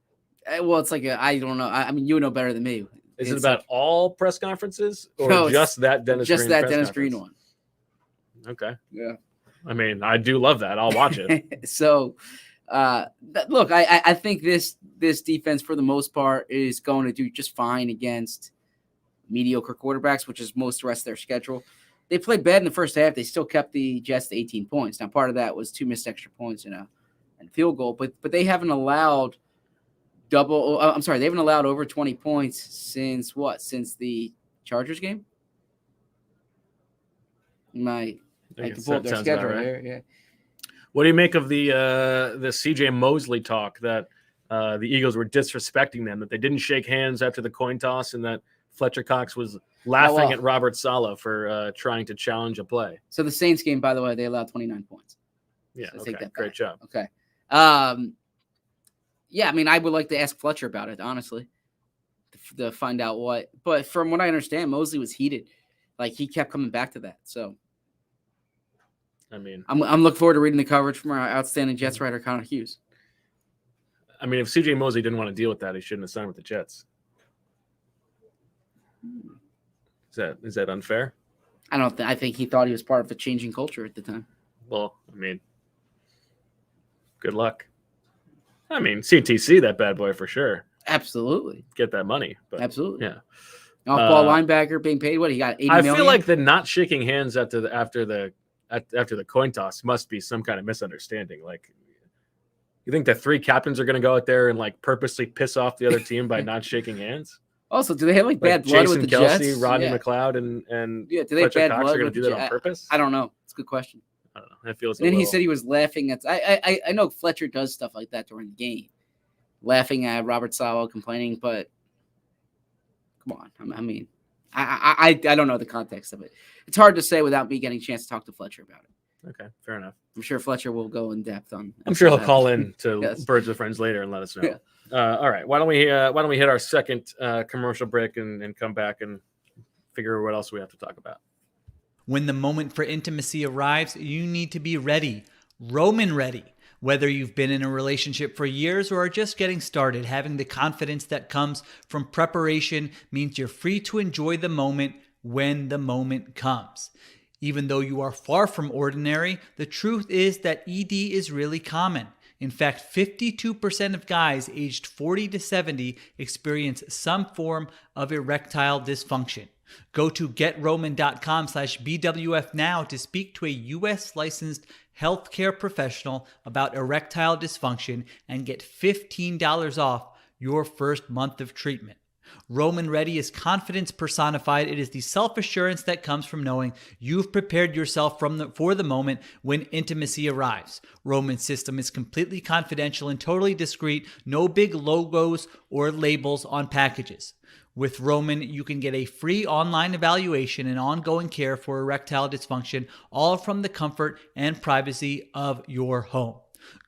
Well, it's like I don't know. I mean, you would know better than me. Is it about all press conferences, or just that Dennis Green? Just that Dennis Green one. Okay. Yeah. I mean, I do love that. I'll watch it. So, look, I think this defense, for the most part, is going to do just fine against mediocre quarterbacks, which is most of the rest of their schedule. They played bad in the first half. They still kept the Jets to 18 points. Now, part of that was 2 missed extra points and field goal, but they haven't allowed they haven't allowed over 20 points since what? Since the Chargers game? I can pull up their schedule right here. Yeah. What do you make of the CJ Mosley talk that the Eagles were disrespecting them, that they didn't shake hands after the coin toss, and that Fletcher Cox was laughing at Robert Saleh for trying to challenge a play? So the Saints game, by the way, they allowed 29 points. Yeah, so okay. Great job. Okay. Yeah, I mean, I would like to ask Fletcher about it, honestly, to find out what. But from what I understand, Mosley was heated. Like, he kept coming back to that. So, I mean, I'm looking forward to reading the coverage from our outstanding Jets writer, Connor Hughes. I mean, if CJ Mosley didn't want to deal with that, he shouldn't have signed with the Jets. Is that unfair? I think he thought he was part of a changing culture at the time. Well, I mean, good luck. I mean, CTC, that bad boy for sure. Absolutely. Get that money. But absolutely. Yeah. Off-ball linebacker being paid, what? He got $80 million? I feel like the not shaking hands after the coin toss must be some kind of misunderstanding. Like, you think the 3 captains are going to go out there and like purposely piss off the other team by not shaking hands? Also, do they have like bad blood Jason with the Kelce, Jets? Rodney McLeod, and do they have bad Cox blood are going with to do that on purpose? I don't know. It's a good question. I don't know. That feels. And then he said he was laughing at. I know Fletcher does stuff like that during the game, laughing at Robert Saleh, complaining. But come on, I mean, I don't know the context of it. It's hard to say without me getting a chance to talk to Fletcher about it. Okay, fair enough. I'm sure Fletcher will go in depth on. I'm sure he'll call in to Yes. Birds with Friends later and let us know. Yeah. All right, why don't we hit our second commercial break and come back and figure out what else we have to talk about. When the moment for intimacy arrives, you need to be ready. Roman ready. Whether you've been in a relationship for years or are just getting started, having the confidence that comes from preparation means you're free to enjoy the moment when the moment comes. Even though you are far from ordinary, the truth is that ED is really common. In fact, 52% of guys aged 40 to 70 experience some form of erectile dysfunction. Go to GetRoman.com/BWF now to speak to a U.S. licensed healthcare professional about erectile dysfunction and get $15 off your first month of treatment. Roman Ready is confidence personified. It is the self-assurance that comes from knowing you've prepared yourself for the moment when intimacy arrives. Roman's system is completely confidential and totally discreet. No big logos or labels on packages. With Roman, you can get a free online evaluation and ongoing care for erectile dysfunction, all from the comfort and privacy of your home.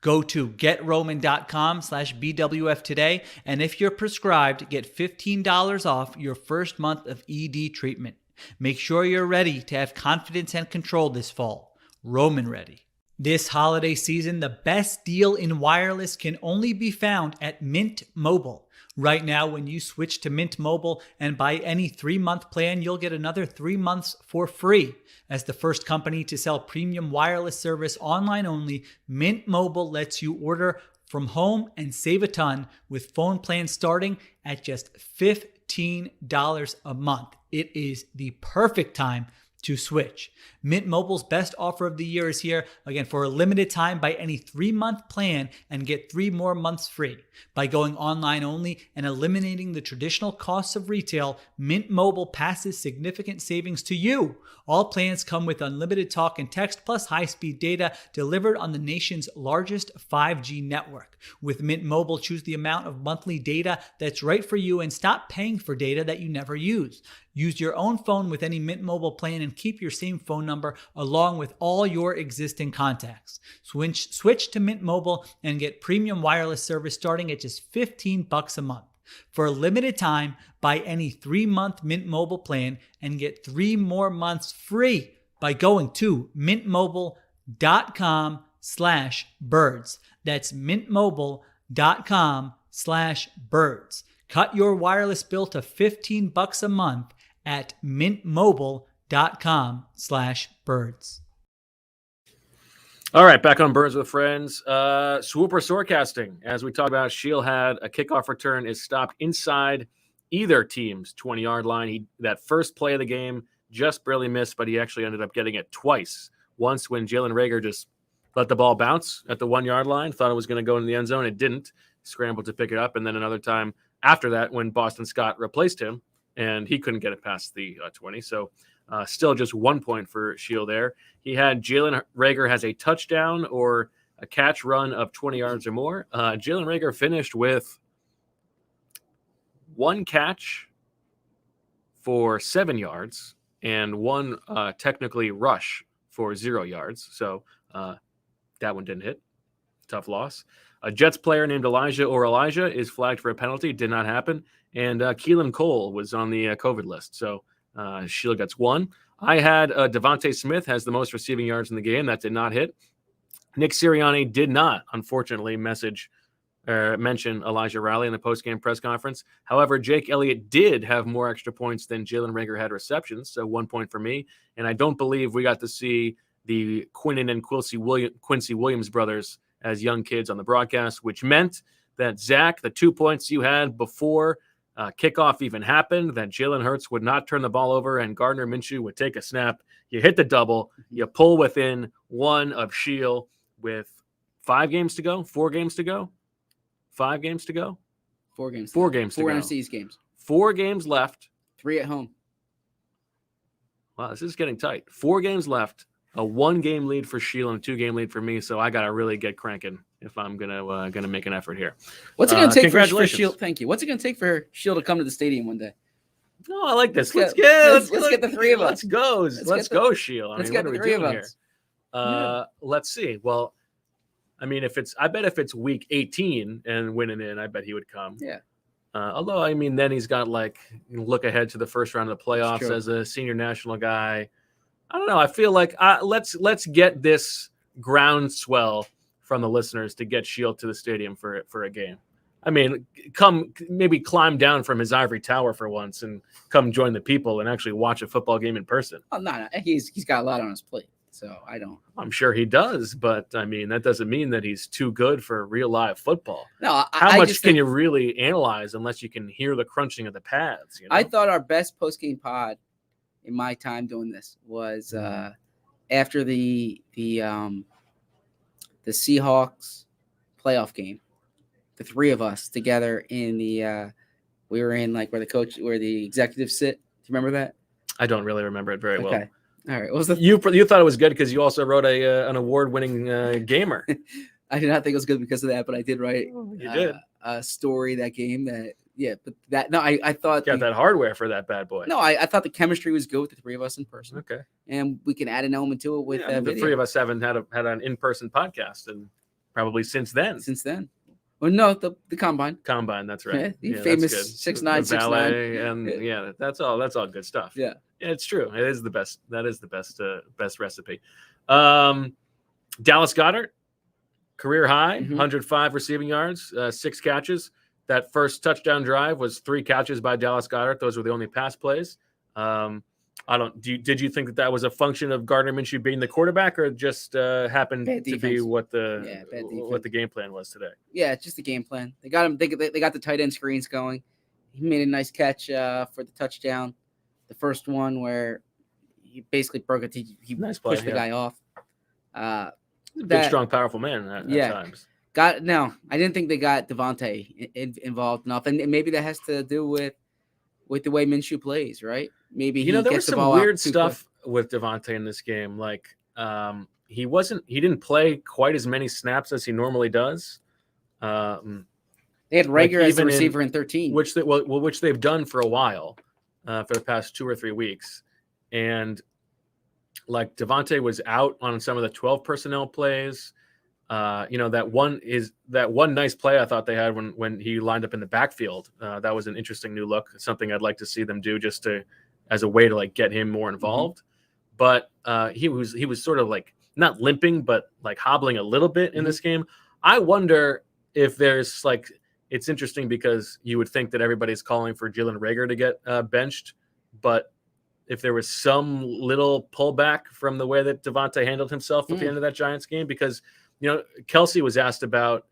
Go to GetRoman.com/BWF today, and if you're prescribed, get $15 off your first month of ED treatment. Make sure you're ready to have confidence and control this fall. Roman Ready. This holiday season, the best deal in wireless can only be found at Mint Mobile. Right now, when you switch to Mint Mobile and buy any 3-month plan, you'll get another 3 months for free. As the first company to sell premium wireless service online only, Mint Mobile lets you order from home and save a ton with phone plans starting at just $15 a month. It is the perfect time to switch. Mint Mobile's best offer of the year is here. Again, for a limited time, buy any 3-month plan and get 3 more months free. By going online only and eliminating the traditional costs of retail, Mint Mobile passes significant savings to you. All plans come with unlimited talk and text plus high-speed data delivered on the nation's largest 5G network. With Mint Mobile, choose the amount of monthly data that's right for you and stop paying for data that you never use. Use your own phone with any Mint Mobile plan and keep your same phone number along with all your existing contacts. Switch to Mint Mobile and get premium wireless service starting at just $15 a month. For a limited time, buy any 3-month Mint Mobile plan and get 3 more months free by going to mintmobile.com/birds. That's mintmobile.com/birds. Cut your wireless bill to $15 a month at mintmobile.com/birds. All right, back on Birds with Friends. Swooper Sorecasting. As we talked about, Shield had a kickoff return is stopped inside either team's 20-yard line. That first play of the game just barely missed, but he actually ended up getting it twice. Once when Jalen Reagor just let the ball bounce at the 1-yard line, thought it was going to go in the end zone. It didn't. Scrambled to pick it up. And then another time after that when Boston Scott replaced him, and he couldn't get it past the 20. So still just 1 point for Shield there. He had Jalen Reagor has a touchdown or a catch run of 20 yards or more. Jalen Reagor finished with 1 catch for 7 yards and 1 technically rush for 0 yards. So that one didn't hit. Tough loss. A Jets player named Elijah is flagged for a penalty. Did not happen. And Keelan Cole was on the COVID list. So Shield gets 1. I had Devontae Smith has the most receiving yards in the game. That did not hit. Nick Sirianni did not, unfortunately, mention Elijah Riley in the postgame press conference. However, Jake Elliott did have more extra points than Jalen Reagor had receptions. So 1 point for me. And I don't believe we got to see the Quinnen and Quincy Williams brothers as young kids on the broadcast, which meant that, Zach, the 2 points you had before kickoff even happened, that Jalen Hurts would not turn the ball over and Gardner Minshew would take a snap. You hit the double. You pull within 1 of Shield with 5 games to go, 4 games to go, 5 games to go. 4 games. 4 games to go. 4 NFC's games. 4 games left. 3 at home. Wow, this is getting tight. 4 games left. A 1-game lead for Shield and a 2-game lead for me. So I got to really get cranking if I'm gonna make an effort here. What's it gonna take for Shield? Thank you. What's it gonna take for Shield to come to the stadium one day? Oh, I like this. Let's get the 3 of us. Let's go. Let's go, Shield. Let's get the 3 of us. Let's see. Well, I mean, if it's week 18 and winning in, I bet he would come. Yeah. Although, I mean, then he's got look ahead to the first round of the playoffs as a senior national guy. I don't know. I feel like let's get this groundswell from the listeners to get Shield to the stadium for a game. I mean, maybe climb down from his ivory tower for once and come join the people and actually watch a football game in person. Oh, no. He's got a lot on his plate, so I don't. I'm sure he does, but I mean, that doesn't mean that he's too good for real live football. No, how much can you really analyze unless you can hear the crunching of the pads? You know? I thought our best post-game pod in my time doing this was after the Seahawks playoff game. The 3 of us together in the we were in where the executives sit. Do you remember that? I don't really remember it very well. Okay. All right. What was the you thought it was good because you also wrote an award-winning gamer. I did not think it was good because of that, but I did write you did a story that game that but that no, I thought got that hardware for that bad boy. No, I thought the chemistry was good with the 3 of us in person. Okay. And we can add an element to it with the 3 of us haven't had an in-person podcast and probably since then. Well, no, the combine. Combine, that's right. The famous 6'9", 6'9", and that's all good stuff. Yeah, it's true. It is the best. That is the best recipe. Dallas Goedert, career high, 105 receiving yards, 6 catches. That first touchdown drive was 3 catches by Dallas Goedert. Those were the only pass plays. Did you think that was a function of Gardner Minshew being the quarterback, or just happened to be what the game plan was today? Yeah, it's just the game plan. They got him. They got the tight end screens going. He made a nice catch for the touchdown. The first one where he basically broke it. He Nice play, pushed the guy off. Big, strong, powerful man at times. I didn't think they got Devontae involved enough, and maybe that has to do with the way Minshew plays, right? Maybe there was some weird stuff with Devontae in this game. Like he didn't play quite as many snaps as he normally does. They had Rager as the receiver in 13, which they've done for a while, for the past 2 or 3 weeks, and like Devontae was out on some of the 12 personnel plays. That one nice play I thought they had when he lined up in the backfield. That was an interesting new look. It's something I'd like to see them do just as a way to like get him more involved. But he was sort of like not limping, but like hobbling a little bit in this game. I wonder if there's like, it's interesting because you would think that everybody's calling for Jalen Reagor to get benched, but if there was some little pullback from the way that Devontae handled himself at the end of that Giants game, because Kelsey was asked about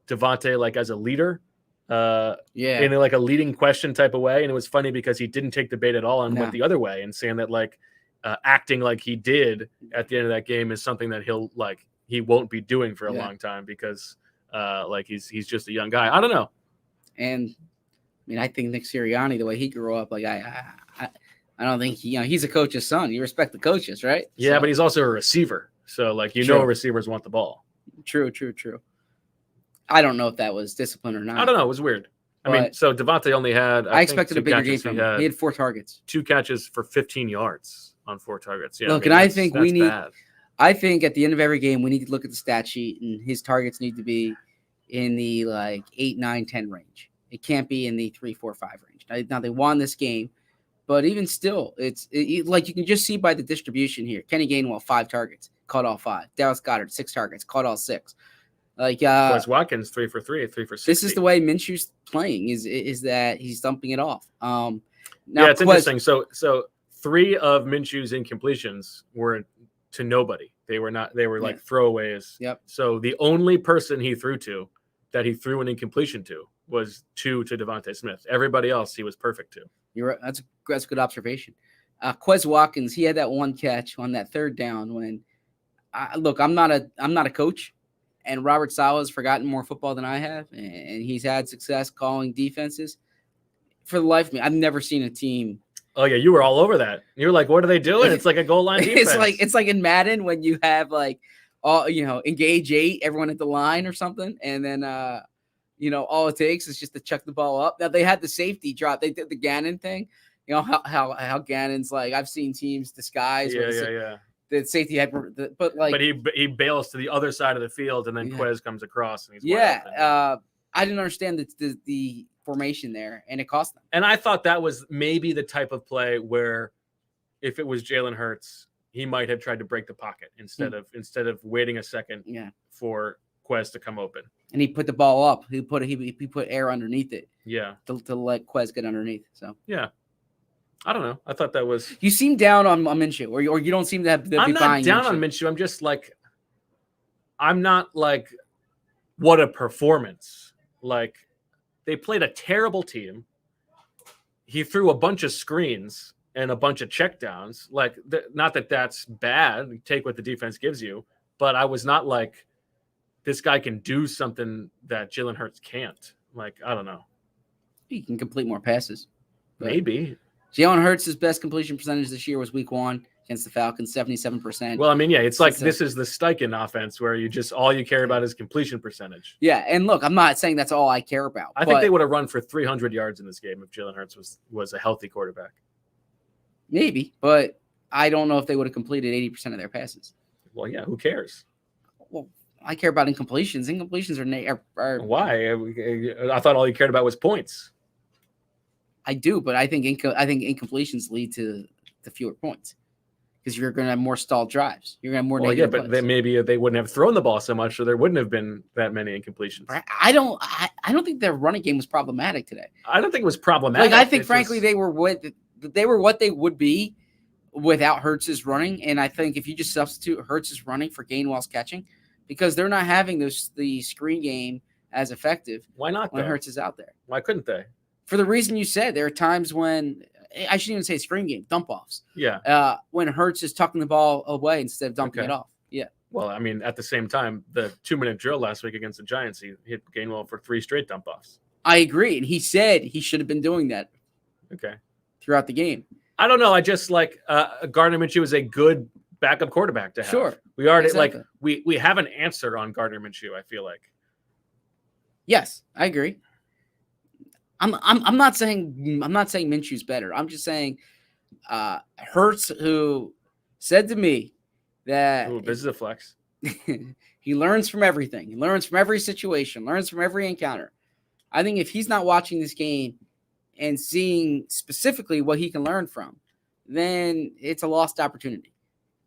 Devontae like as a leader, in like a leading question type of way, and it was funny because he didn't take the bait at all and went the other way and saying that like acting like he did at the end of that game is something that he won't be doing for a long time because like he's just a young guy. I don't know. And I mean, I think Nick Sirianni, the way he grew up, like I don't think he's a coach's son. You respect the coaches, right? Yeah, but he's also a receiver. So like, receivers want the ball. True. I don't know if that was discipline or not. I don't know. It was weird. I mean, so Devontae only had, I expected a bigger game from him. He had 4 targets. 2 catches for 15 yards on 4 targets. Yeah. Look, I think I think at the end of every game, we need to look at the stat sheet, and his targets need to be in the like 8, 9, 10 range. It can't be in the 3, 4, 5 range. Now they won this game. But even still, it's like you can just see by the distribution here. Kenny Gainwell, 5 targets, caught all 5. Dallas Goedert, 6 targets, caught all 6. Like Wes Watkins, 3 for 3, 3 for 6. This is the way Minshew's playing. Is that he's dumping it off. Now it's interesting. So 3 of Minshew's incompletions were to nobody. They were like throwaways. Yep. So the only person he threw to that he threw an incompletion to was 2 to Devontae Smith. Everybody else he was perfect to. You're right. That's a good observation. Quez Watkins, he had that one catch on that 3rd down when I'm not a coach, and Robert Saleh has forgotten more football than I have, and he's had success calling defenses. For the life of me, I've never seen a team. Oh yeah, you were all over that. You were like, "What are they doing?" It's like a goal line defense. It's like in Madden when you have like engage 8, everyone at the line or something, and then all it takes is just to chuck the ball up. Now they had the safety drop. They did the Gannon thing. You know how Gannon's like. I've seen teams disguise. The safety had, but he bails to the other side of the field, and then Quez comes across, and he's I didn't understand the formation there, and it cost them. And I thought that was maybe the type of play where, if it was Jalen Hurts, he might have tried to break the pocket instead of waiting a second for Quez to come open. And he put the ball up. He put air underneath it. Yeah. To let Quez get underneath. So yeah. I don't know. I thought that was. You seem down on Minshew, or you don't seem to have. I'm not down on Minshew. I'm just like, I'm not like, what a performance. Like, they played a terrible team. He threw a bunch of screens and a bunch of checkdowns. Like, not that that's bad. You take what the defense gives you, but I was not like, this guy can do something that Jalen Hurts can't. Like, I don't know. He can complete more passes. Maybe. Jalen Hurts' best completion percentage this year was week 1 against the Falcons, 77%. Well, I mean, yeah, it's like this is the Steichen offense where all you care about is completion percentage. Yeah, and look, I'm not saying that's all I care about. I think they would have run for 300 yards in this game if Jalen Hurts was a healthy quarterback. Maybe, but I don't know if they would have completed 80% of their passes. Well, yeah, who cares? Well, I care about incompletions. Incompletions are why? I thought all you cared about was points. I do, but I think incompletions lead to fewer points because you're going to have more stalled drives. You're going to have more. Well, yeah, but maybe they wouldn't have thrown the ball so much, so there wouldn't have been that many incompletions. I don't think their running game was problematic today. I don't think it was problematic. Like, I think, frankly, they were what they would be without Hurts' running, and I think if you just substitute Hurts' running for Gainwell's catching, because they're not having the screen game as effective. Why not? When Hurts is out there? Why couldn't they? For the reason you said, there are times when I shouldn't even say screen game, dump offs. Yeah. When Hurts is tucking the ball away instead of dumping it off. Yeah. Well, I mean, at the same time, the 2-minute drill last week against the Giants, he hit Gainwell for 3 straight dump offs. I agree. And he said he should have been doing that. Okay. Throughout the game. I don't know. I just like Gardner Minshew is a good backup quarterback to have. Sure. We already exactly. we have an answer on Gardner Minshew, I feel like. Yes, I agree. I'm not saying Minshew's better. I'm just saying Hurts, who said to me that Ooh, this is a flex. he learns from everything. He learns from every situation, learns from every encounter. I think if he's not watching this game and seeing specifically what he can learn from, then it's a lost opportunity.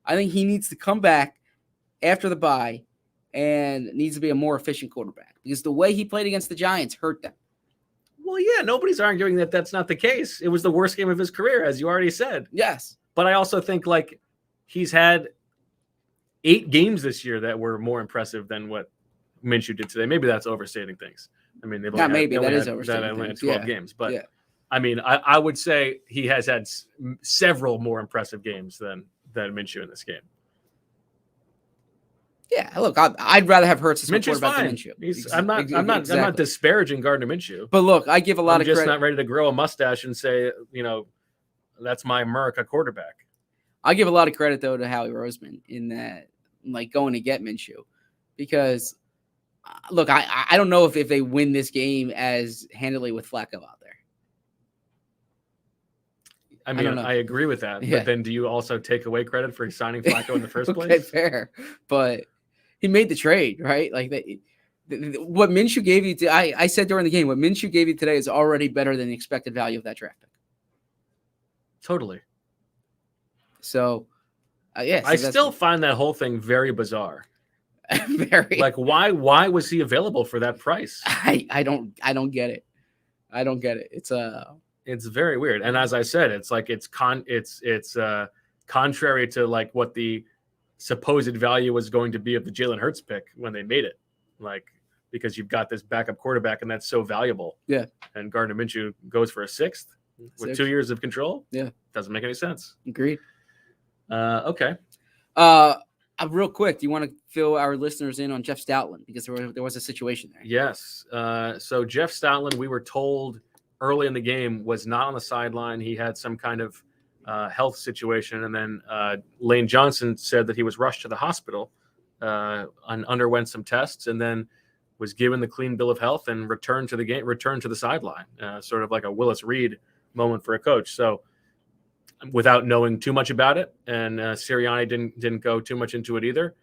I think he needs to come back after the bye and needs to be a more efficient quarterback because the way he played against the Giants hurt them. Well, yeah, nobody's arguing that that's not the case. It was the worst game of his career, as you already said. Yes. But I also think like he's had 8 games this year that were more impressive than what Minshew did today. Maybe that's overstating things. I mean, they've only had 12 games, but I mean, I would say he has had several more impressive games than Minshew in this game. Yeah, look, I'd rather have Hurts as a quarterback than Minshew. I'm not disparaging Gardner Minshew. But look, I give a lot of credit. I'm just not ready to grow a mustache and say, that's my America quarterback. I give a lot of credit though to Howie Roseman in that, like going to get Minshew, because look, I don't know if they win this game as handily with Flacco out there. I mean, I agree with that. Yeah. But then do you also take away credit for signing Flacco in the first place? Okay, fair. But he made the trade, right? Like what Minshew gave you, I said during the game, what Minshew gave you today is already better than the expected value of that draft pick. Totally. So, yes. I still find that whole thing very bizarre. Very. Like, why was he available for that price? I don't get it. I don't get it. It's very weird. And as I said, it's like it's contrary to like what the supposed value was going to be of the Jalen Hurts pick when they made it. Like, because you've got this backup quarterback and that's so valuable. Yeah. And Gardner Minshew goes for a 6th with 2 years of control. Yeah. Doesn't make any sense. Agreed. Okay. Real quick, do you want to fill our listeners in on Jeff Stoutland? Because there was a situation there. Yes. So Jeff Stoutland, we were told early in the game, was not on the sideline. He had some kind of health situation. And then Lane Johnson said that he was rushed to the hospital and underwent some tests and then was given the clean bill of health and returned to the sideline, sort of like a Willis Reed moment for a coach. So without knowing too much about it, and Sirianni didn't go too much into it either,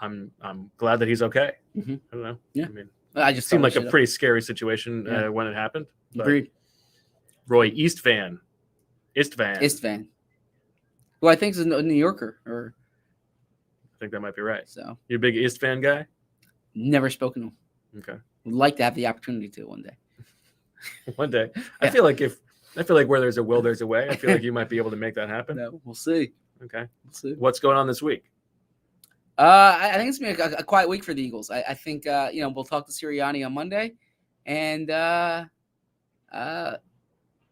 I'm glad that he's okay. Mm-hmm. I don't know. Yeah. I mean, I just seemed like a pretty scary situation when it happened. Agreed. Roy, Istvan. Well, I think it's a New Yorker, or I think that might be right. So you a big Istvan guy? Never spoken to him. Okay. Would like to have the opportunity to one day. One day. Yeah. I feel like where there's a will, there's a way. I feel like you might be able to make that happen. No, we'll see. Okay. We'll see. What's going on this week? I think it's going to be a quiet week for the Eagles. I think we'll talk to Sirianni on Monday, and they're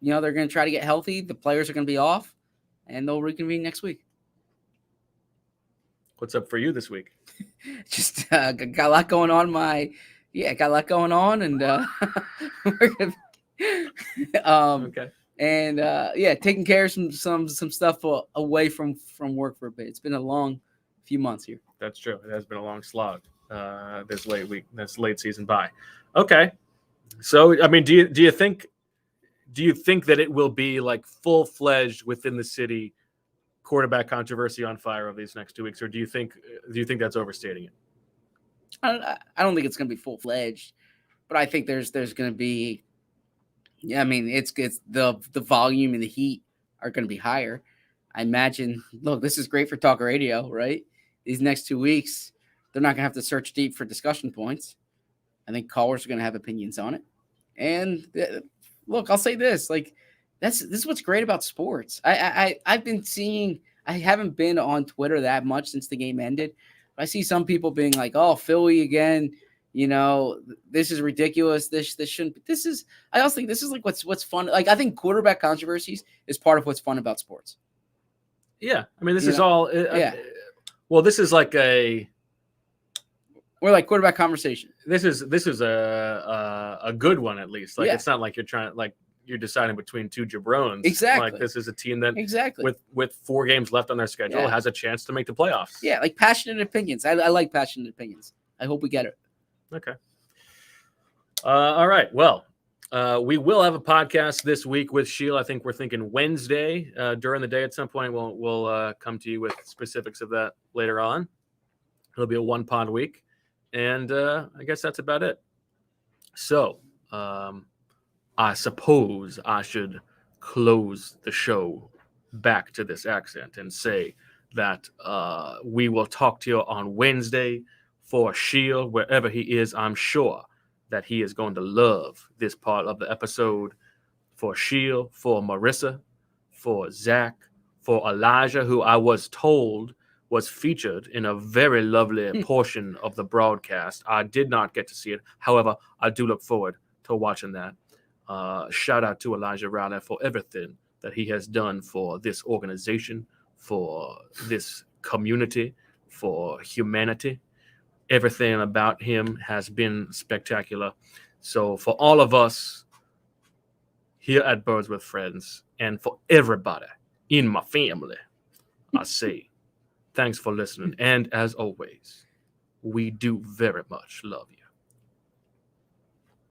going to try to get healthy. The players are going to be off, and they'll reconvene next week. What's up for you this week? Just got a lot going on. Got a lot going on, and we're gonna, okay. And taking care of some stuff away from work for a bit. It's been a long few months here. That's true. It has been a long slog. This late season bye. Okay. So I mean, do you think that it will be like full-fledged within the city quarterback controversy on fire over these next 2 weeks, or do you think that's overstating it? I don't think it's going to be full-fledged, but I think there's going to be. Yeah, I mean, it's the volume and the heat are going to be higher. I imagine. Look, this is great for talk radio, right? These next 2 weeks, they're not going to have to search deep for discussion points. I think callers are going to have opinions on it. And look, I'll say this: like, this is what's great about sports. I've been seeing. I haven't been on Twitter that much since the game ended. But I see some people being like, "Oh, Philly again, This is ridiculous. This shouldn't. This is. I also think this is like what's fun. Like I think quarterback controversies is part of what's fun about sports. Yeah, I mean, this is all. Well, this is like Or like quarterback conversation. This is a good one at least. Like it's not like you're deciding between two jabrones. Exactly. Like this is a team that exactly with 4 games left on their schedule has a chance to make the playoffs. Yeah, like passionate opinions. I like passionate opinions. I hope we get it. Okay. All right. Well, we will have a podcast this week with Sheil. I think we're thinking Wednesday during the day at some point. We'll come to you with specifics of that later on. It'll be a 1-pod week. And I guess that's about it. So I suppose I should close the show back to this accent and say that we will talk to you on Wednesday. For Sheil, wherever he is, I'm sure that he is going to love this part of the episode. For Sheil, for Marissa, for Zach, for Elijah, who I was told was featured in a very lovely portion of the broadcast. I did not get to see it. However, I do look forward to watching that. Shout out to Elijah Riley for everything that he has done for this organization, for this community, for humanity. Everything about him has been spectacular. So for all of us here at Birds with Friends and for everybody in my family, I say thanks for listening. And as always, we do very much love you.